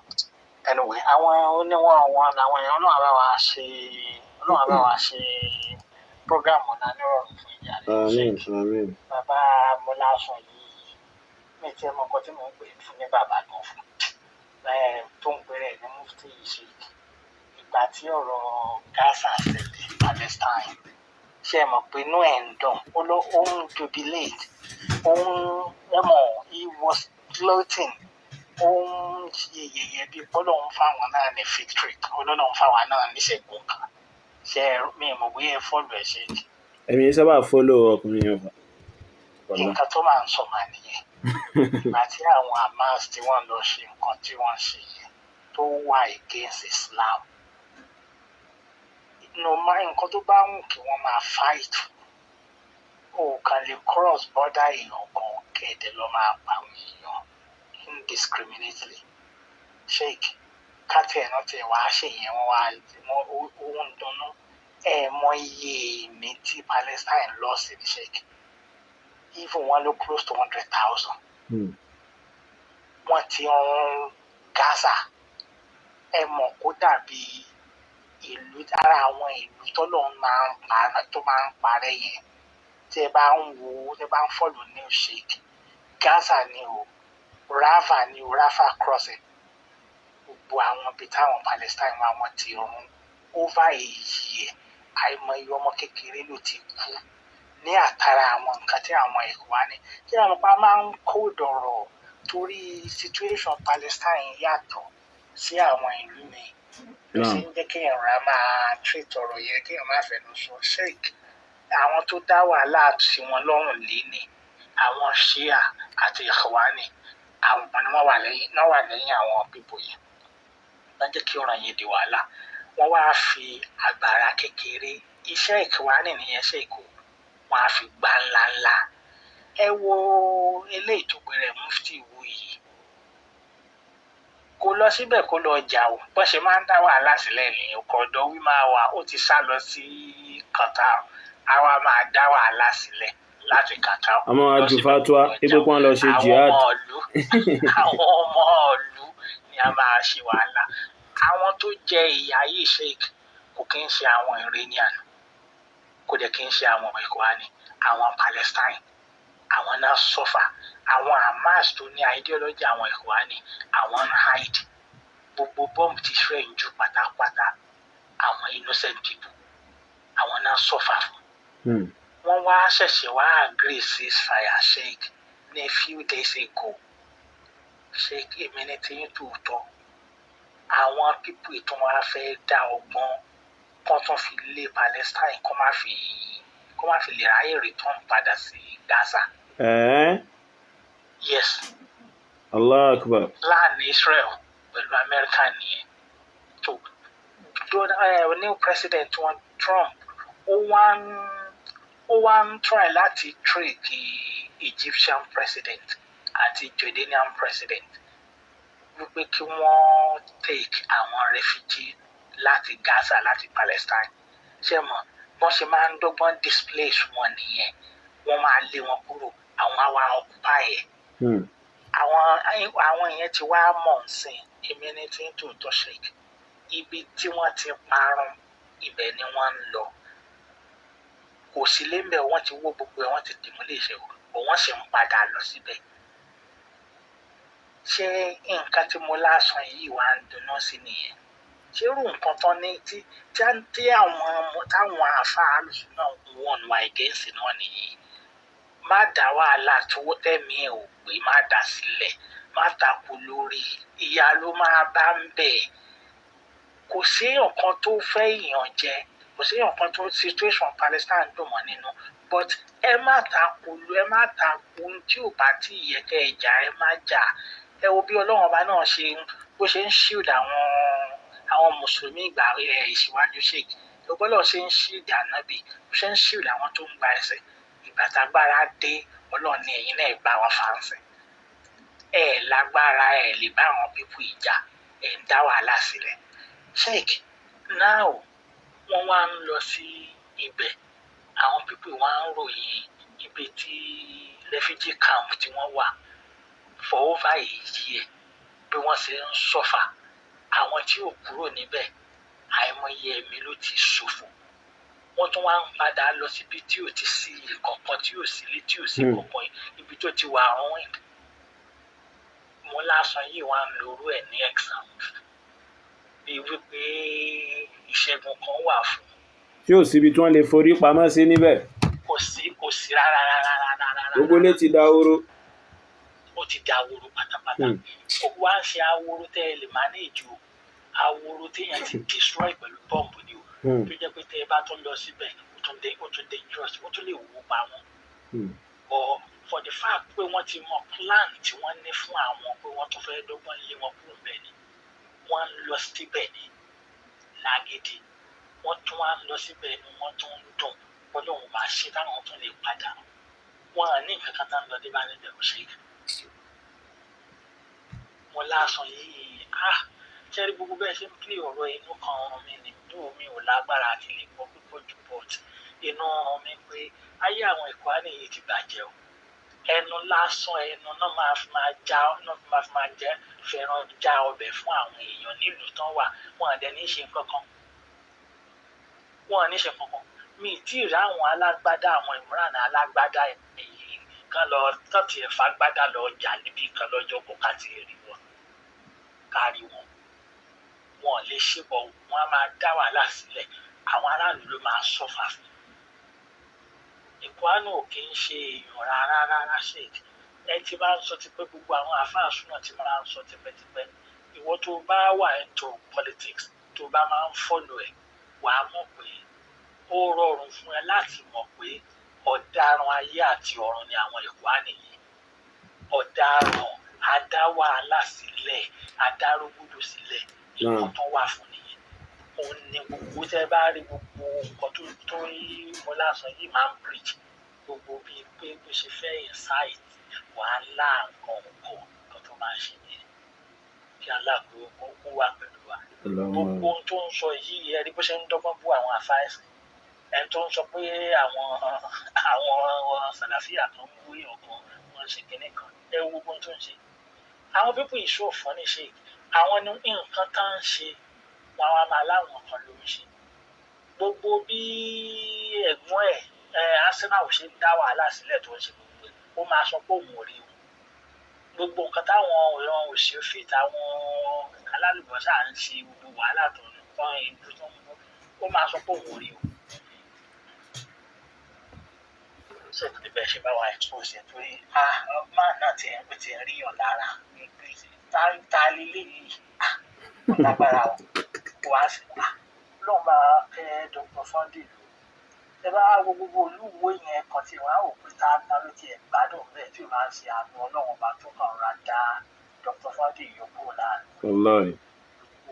Speaker 4: Anyway, àwọn oníwọ̀n wọn làwọn èèyàn náà bá wa ṣe program náà nírọ̀rùn fún ìyá rẹ̀. Bàbá Mọ́láṣọ yìí mi ti mọ nǹkan tí mò ń pè fún ní bàbá gan fún tó ń pè rẹ̀ ní mufti yìí ìgbà tí ọ̀rọ̀ Gaza ṣẹlẹ̀ Palestine ṣe mọ̀ pé inú ẹ̀ ń dùn ó ń jubilate he was gloating ó ń ṣe yẹ̀yẹ́ bí Ọlọ́run fáwọn náà ní victory Ọlọ́run fáwọn náà ní ṣẹ́gun kan ṣe mi mọ̀ bóyá ẹ fọ́lù ẹ̀ ṣe.
Speaker 1: Èmi sábà fọ́lù ọkùnrin yẹn fà.
Speaker 4: Nǹkan tó máa ń sọ máa nìyẹn. Ìgbà tí àwọn Hamas tí wọ́n lọ ṣe nǹkan tí wọ́n ṣe yẹn tó wà against Islam. Nǹkan tó bá wù kí wọ́n máa fight o kàn lè cross border èèyàn kan kẹ̀dẹ̀ lọ máa pa àwọn èèyàn indiscriminately. Sheikh káàtì ẹ̀ náà tiẹ̀ wàá ṣe yẹn wọ́n ń dunnú mọ iye èmi tí Palestine lọ sí ní Sheikh even wọ́n ló close to 100,000. Wọ́n ti ń Gaza mọ̀ kó dàbí ìlú ara àwọn ìlú tọ́lọ́run tó máa ń parẹ́ yẹn tí ẹ bá ń follow news Sheikh Gaza ni o Rafah ni o Rafah crossing gbogbo àwọn ibi táwọn Palestine wọn ti run over a year àìmọye ọmọ kékeré ló ti kú ní àtàrà àwọn nǹkan tí àwọn Ikhwani tí àwọn pa máa ń kó dọ̀rọ̀ torí situation Palestine yàtọ̀ sí àwọn ìlú mi ló ṣe ń jẹ́ kéèyàn rà máa treat ọ̀rọ̀ yẹn kéèyàn má fẹnu sọ sheik àwọn tó dá wàhálà sí wọn lọ́rùn léni àwọn shia àti ikhwani àwọn ni wọ́n wà lẹ́yìn àwọn pípò yẹn wọ́n jẹ́ kí ọ̀rọ̀ yẹn di wàhálà wọ́n wá fi agbára kékeré iṣẹ́ ikhwani nìyẹn sheik wọ́n á fi gbá ńláńlá ẹ wo eléyìí tó gbé rẹ̀ mufti wù yìí kó lọ síbẹ̀ kó lọ jà o bó ṣe máa ń dá wàhálà sílẹ̀ nìyẹn ọkọ̀ ọ̀dọ́ wí máa wà ó ti sá lọ sí Qatar àwa máa dá wàhálà sílẹ̀ láti Qatar.
Speaker 1: àmọ́ aju fatwa ipò kan lọ ṣe jihad.
Speaker 4: àwọn ọmọ ìlú ni a máa ṣe wàhálà àwọn tó jẹ ìyà yìí sheik kò kí ń ṣe àwọn Iranian kò dẹ̀ kí ń ṣe àwọn Ikhwani àwọn Palestine àwọn náà suffer àwọn Hamas tó ní ideology àwọn Ikhwani àwọn hide gbogbo bomb ti Israel ń jù pátápátá àwọn innocent people àwọn náà suffer fún. wọ́n wá ṣẹ̀ṣẹ̀ wá agree ceasefire sheik ní a few days ago sheik èmi ní tí ń tòótọ́ àwọn people tó wá fẹ́ dá ọgbọ́n kan tó fi lé Palestine kó má fi lè ráyè return padà sí Gaza. Yes.
Speaker 1: Allah akbar.
Speaker 4: Láàrin Israel pẹ̀lú America nìyẹn. So, new president wọn Trump ó wá ń try láti trick Egyptian president àti Jordanian president wípé kí wọ́n take àwọn refugee láti Gaza láti Palestine. Ṣé mọ̀ wọ́n ṣe máa ń dọ́gbọ́n displace wọn nìyẹn wọ́n máa lé wọn kúrò àwọn àwa occupy ẹ̀. àwọn yẹn ti wá mọ̀ nsìn èmi ní tí ń tòótọ́ sheik ibi tí wọ́n ti parun ibẹ̀ ni wọ́n ń lọ kò sí lẹ́mbẹ̀ wọ́n ti wó gbogbo ẹ̀ wọ́n ti dìmúlẹ̀ ṣe o wọ́n sì ń padà lọ síbẹ̀. ṣé nǹkan tí mo lásán yìí wà ń dunnú sí nìyẹn ṣé irú nǹkan tán ní tí táwọn àfáà lùsùn náà wọ̀n wá against náà nìyí má dá wàhálà tó tẹ̀mí ẹ̀ ò pé má dá sílẹ̀ má takò lórí ìyá ló máa bá ń bẹ̀ kò sí nǹkan tó fẹ́ èèyàn jẹ kò sí nǹkan tó situation Palestine dùn mọ́ nínú but ẹ má takò tí ò bá tí yẹ kẹ́ ẹ jà ẹ má jà ẹ wo bí Ọlọ́run ọba náà bó ṣe ń shield àwọn mùsùlùmí ìgbà ìṣíwájú sheik ọgbọ́lọ́ ṣe ń shield ànábì bó ṣe ń shield àwọn tó ń gba ẹsẹ̀ ìgbà tágbára dé Ọlọ́run ní ẹ̀yin náà gbá wọn fáǹsì ẹ lágbára ẹ lè bá àwọn pípù ìjà ẹ ń dá wàhálà sílẹ̀ sheik now wọ́n wá ń lọ sí ibẹ̀ àwọn pípù wá ń ròyìn ibi tí refugee camp tí wọ́n wà for over a year bí wọ́n ṣe ń sọ́fà àwọn tí ò kúrò níbẹ̀ àìmọye ẹ̀mí ló ti ṣòfò wọ́n tún wá ń padà lọ síbi tí ò ti sí kankan tí ò sí ilé tí ò sí kankan ibi tó ti wà rún mo lásán yìí wá ń lorú ẹ̀ ní exam bí wípé ìṣẹ́gun kan wà fún.
Speaker 1: tí ò síbi tí wọ́n lè forí pamọ́ sí níbẹ̀.
Speaker 4: kò sí rárá.
Speaker 1: gbogbo ilé ti dahoro.
Speaker 4: ó ti dahoro pátápátá. ó wá ń ṣe ahoro tẹ́ ẹ lè manage o ahoro téèyàn ti destroy pẹ̀lú bọ́ǹbù ni o tó jẹ́ pé tẹ́ ẹ bá tún lọ síbẹ̀ ó tún dangerous ó tún lè wó pa wọn. but for the fact pé wọ́n ti mọ plan tí wọ́n ní fún àwọn pé wọ́n tún fẹ́ dọ́gbọ́n lé wọn kúrò bẹ́ẹ̀ ni wọ́n ń lọ síbẹ̀ ní lágídí wọ́n tún wá ń lọ síbẹ̀ ni wọ́n tún ń dùn wọ́n lóun máa ṣe táwọn tún lè padà wọ́n á ní nǹkan kan tá ń lọ dé bá níbẹ̀ kò ṣe é. wọ́n lásán yìí ṣẹ́rí gbogbo bẹ́ẹ̀ ṣe ń pè ọ̀rọ̀ inú kan ọ̀run mi ní inú mi ò lágbára àti lè gbọ́ púpọ̀ jù but inú ọ̀run mi pé ayé àwọn Ìkwánì yìí ti bàjẹ́ o ẹnu lásán ẹnu náà máa fi máa jẹ́ fẹ́ràn já ọbẹ̀ fún àwọn èèyàn nílùú tán wà wọn àdẹ ní ṣe kankan mi tí ì rí àwọn alágbádá àwọn ìmúràn alágbádá èyí kan lọ tọ́tì ẹ̀fà gbádá lọ jà níbi kan lọ́jọ́ kó ká ti rí wọn kárí wọn lè ṣe bọ̀ wọn á máa dá wàhálà sílẹ̀ àwọn aráàlú ló máa sọ́fà fún Ìkwánì ò kì í ṣe èèyàn rárá ṣe ẹ ti máa ń sọ tipẹ́ gbogbo àwọn àfáàsù náà ti máa ń sọ tipẹ́tipẹ́ ìwọ tó bá wà into politics tó bá máa ń fọ́lọ̀ ẹ̀ wàá mọ̀ pé ó rọrùn fún ẹ láti mọ̀ pé ọ̀daràn ayé àti ọ̀run ni àwọn Ikhwan yìí. Ọ̀daràn adá wàhálà sílẹ̀, adárògbòdò sílẹ̀, nǹkan tó wà fún nìyẹn. Òun ni gbogbo tẹ́ bá rí gbogbo nǹkan tó yí mo lásán yìí máa ń preach gbogbo bíi pé bó ṣe fẹ́ insight wàhálà nǹkan tó máa ń ṣe nìyẹn. Kí aláàbò ó wà pẹ̀lú wa. Gbogbo ohun tó ń sọ yìí ẹ rí bó ṣe ń dọ́gbọ́n bú àwọn àfáìsì. Ẹni tó ń sọ pé àwọn sàlàfíà kan ń wé ọkàn wọn ṣe kinní kan ẹ wo gbogbo ohun tó ń ṣe. Àwọn pípọ̀ ìṣòfò ní ṣe àwọn ní nǹkan tá ń ṣe wọn wá máa láwọn kan ló ń ṣe. Gbogbo bí ẹ̀gbọ́n ẹ̀ Arsenal ṣe ń dá wàhálà sílẹ̀ tó ń ṣe gbogbo ẹ̀ ó máa sọ pé òun ò rí o. Gbogbo nǹkan táwọn ọ̀ràn òṣèfì táwọn alálùbọ́sà ń ṣe gbogbo wàhálà tó ń tán ìlú tó ń bọ̀ ó máa sọ pé òun ò rí o. Ṣé ìdílé bẹ́ẹ̀ ṣe bá wa expose ẹ̀ torí máa náà ti ń ríyàn lára ní gbèsè tá lílé yìí lágbára o wá sí lóun máa kẹ́ Dr. Sunday lò. Ẹ bá wo gbogbo olúwo yẹn kan tí wọ́n á wò pé tá ló tiẹ̀ gbádùn bẹ́ẹ̀ tí ò máa ń ṣe àánú ọlọ́run bá tó kàn ra dá Dr. Sunday yòókù láàrin.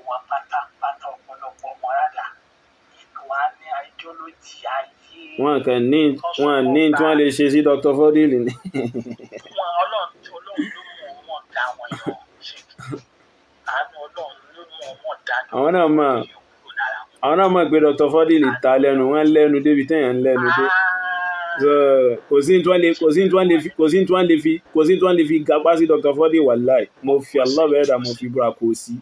Speaker 4: Wọn pátápátá ọ̀pọ̀lọpọ̀ ọmọ rádà wọn á ní ideology ayé.
Speaker 1: Wọn kàn ní tí wọ́n lè ṣe sí Dr. Fordil ni.
Speaker 4: Ọlọ́run ló mú wọn dá wọn yọ ṣe àánú ọlọ́run ló mú wọn dá
Speaker 1: àwọn náà mọ̀ pé Dr. Fordil ta lẹ́nu wọ́n lẹ́nu débi téèyàn ń lẹ́nu dé. Kò sí tí wọ́n lè fi gapá sí Dr. Fordil wàláì mo fi Allah bẹ̀rẹ̀ mo fi búra kò sí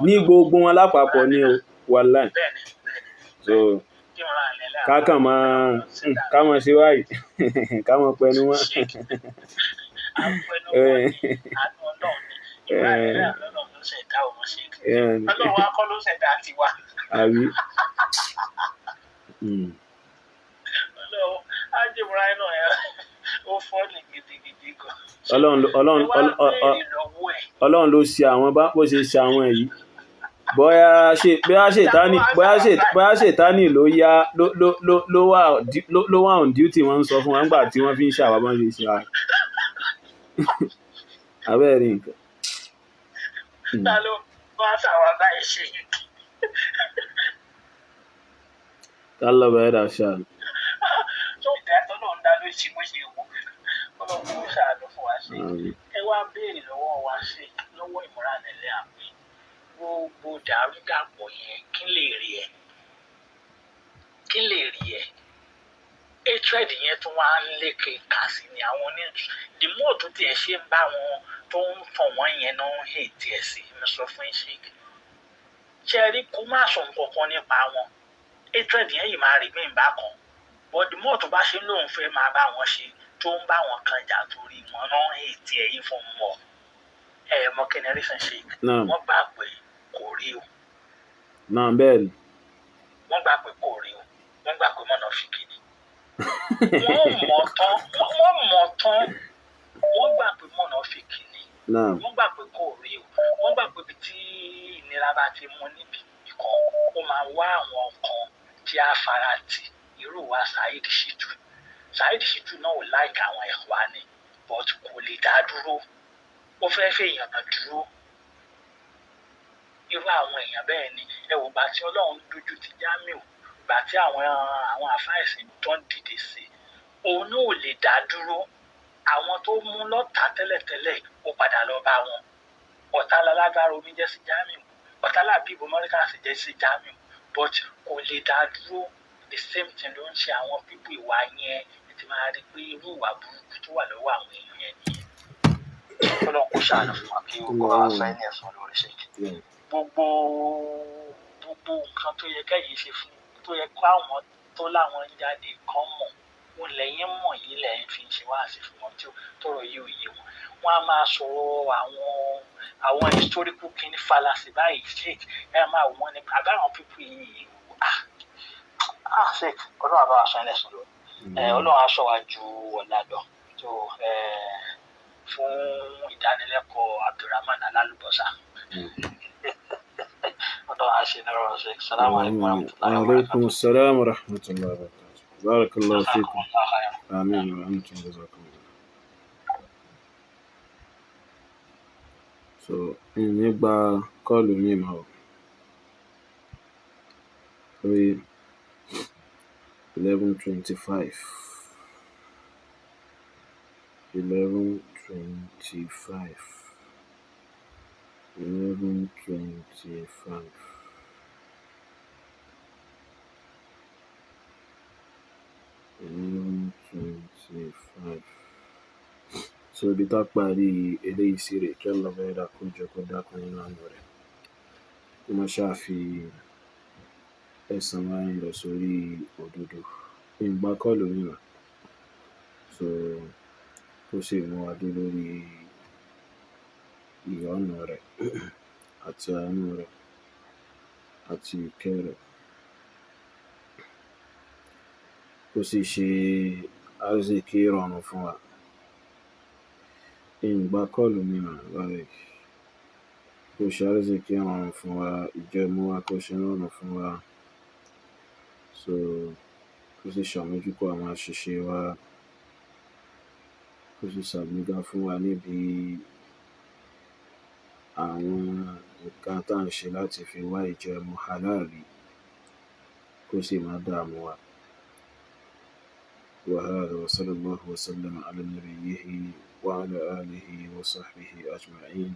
Speaker 1: ní gbogbo wọn lápapọ̀ ní o wàláì. Kákan máa ṣe wáyìí ká máa pẹnu wọn.
Speaker 4: Ọlọ́run wa kọ́ ló ṣẹ̀dá tiwa.
Speaker 1: Àbí.
Speaker 4: Ọlọ́run ájìmúra náà ẹ̀ ó fọ́ ní gidigidi kan.
Speaker 1: Ọlọ́run ló ṣe àwọn bó ṣe ṣe àwọn yìí. Bóyá ṣètánì ló wà on duty wọ́n ń sọ fún wa nígbà tí wọ́n fi ń ṣàwà bọ́n ṣe ṣe wa. Abẹ́rẹ́ nǹkan.
Speaker 4: Ta ló bá ṣàwà báyìí ṣe yìí?
Speaker 1: Allah bẹ̀rẹ̀ àṣà.
Speaker 4: Tó ìdájọ́ náà ń dá ló ṣe bó ṣe wù. Ọlọ́run ló ṣàánú fún wa ṣe. Ẹ wá béèrè lọ́wọ́ wa ṣe lọ́wọ́ ìmúranilẹ́ àpè. Gbogbo dàrúdàpọ̀ yẹn kí lè rí ẹ hatred yẹn tún wá ń lékè kà sí ni àwọn the more tó tiẹ̀ ṣe ń bá wọn tó ń tàn wọ́n yẹn náà ń hate ẹ̀ sí mi sọ fún Sheikh ṣe rí kó má sọ nǹkan kan nípa wọn hatred yẹn yìí máa rí mí bá kan but the more tó bá ṣe lóun fẹ́ máa bá wọn ṣe tó ń bá wọn kan jà torí wọn náà ń hate ẹ̀ yìí fún mọ́ mọ́ kẹ́nẹ́rẹ́sàn Sheikh wọ́n gbà pé kò rí o.
Speaker 1: Náà bẹ́ẹ̀ ni.
Speaker 4: Wọ́n gbà pé kò rí o. Wọ́n gbà pé mọ̀nà fi kìíní. Wọ́n mọ̀ tán. Wọ́n gbà pé mọ̀nà fi kìíní. Wọ́n gbà pé kò rí o. Wọ́n gbà pé tí ìnira bá ti mú níbi kan, ó máa wá àwọn kan tí a fara tì. Irú wa Saheed Shittu. Saheed Shittu náà ò láìka àwọn Ikhwan ni, but kò lè dá dúró. Ó fẹ́ fèèyàn náà dúró. Irú àwọn èèyàn bẹ́ẹ̀ ni ẹ wò gbà tí Ọlọ́run dojú ti Jamiu gbà tí àwọn àfáìsìn tó ń dìde sí òun náà ò lè dá dúró àwọn tó mú lọ́tà tẹ́lẹ̀tẹ́lẹ̀ ó padà lọ bá wọn ọ̀tá lálágbára omi jẹ́ sí Jamiu ọ̀tá làbí ìbò mọ́ríkà sì jẹ́ sí Jamiu but kò lè dá dúró the same thing ló ń ṣe àwọn pípọ̀ ìwà yẹn ti máa rí pé irú ìwà burúkú tó wà lọ́wọ́ àwọn èèyàn yẹn nìyẹn Ọlọ́run kò ṣàánú fún wa kí ó kọ́ wa fẹ́ ní ẹ̀sán lórí ṣe gbogbo nǹkan tó yẹ kẹ́yìn ṣe fún tó yẹ kó àwọn tó láwọn ń jáde kan mọ̀ wọn lẹ́yìn mọ̀ yìí lẹ́yìn fi ń ṣe wá sí fún wọn tí tọrọ yìí ò yé wọn wọn á máa sọ̀rọ̀ àwọn historical kini fallacy báyìí Sheikh ẹ máa wọ́n ní àbáwọn pípọ̀ yìí Sheikh Ọlọ́run àbá aṣọ ẹlẹ́sùn lọ Ọlọ́run aṣọ wa ju ọ̀la lọ tó fún ìdánilẹ́kọ̀ọ́ Abdulrahman Alálùbọ́sà ọ̀dọ̀ àṣìlẹ̀rọ̀ ṣe salamu alaykum wa rahmatullahi wa
Speaker 1: وعليكم
Speaker 4: barakatuh.
Speaker 1: السلام ورحمة الله وبركاته. بارك الله فيكم.
Speaker 4: Jazakumullah khairan.
Speaker 1: آمين وأنتم جزاكم الله. So nígbà kọ́ọ̀lù mi mà ó lórí 11:25 11:25 11:25 11:25 so ibi tá parí eléyìí sí rè kí Allah bẹ́ẹ̀ dákun jọ kó dákun nínú àánú rẹ̀ kó má ṣáà fi ẹ̀san wa ń lọ sórí òdodo ìgbà kọ́ọ̀lù mi mà so ó sì mú wa dé lórí ìyọ́nú rẹ̀ àti àánú rẹ̀ àti ìkẹ́ rẹ̀ ó sì ṣe àrísìkí ìrọ̀rùn fún wa ìgbà kọ́ọ̀lù mi mà báyìí kó ṣe àrísìkí ìrọ̀rùn fún wa ìjẹ́mú wa kó ṣe ìrọ̀rùn fún wa so kó sì ṣàmójúkò àwọn àṣìṣe wa kó sì ṣàgbéga fún wa níbi àwọn nǹkan tá à ń ṣe láti fi wá ìjẹmu halali kó sì má dààmú wa. وهذا وصلى الله وسلم على نبيه وعلى آله وصحبه أجمعين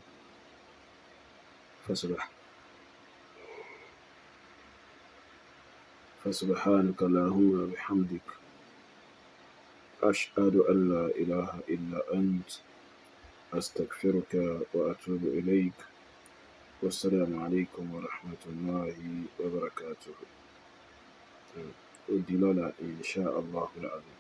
Speaker 1: فسبحانك اللهم وبحمدك أشهد أن لا إله إلا أنت أستغفرك وأتوب إليك والسلام عليكم ورحمة الله وبركاته. ودي إن شاء الله العظيم.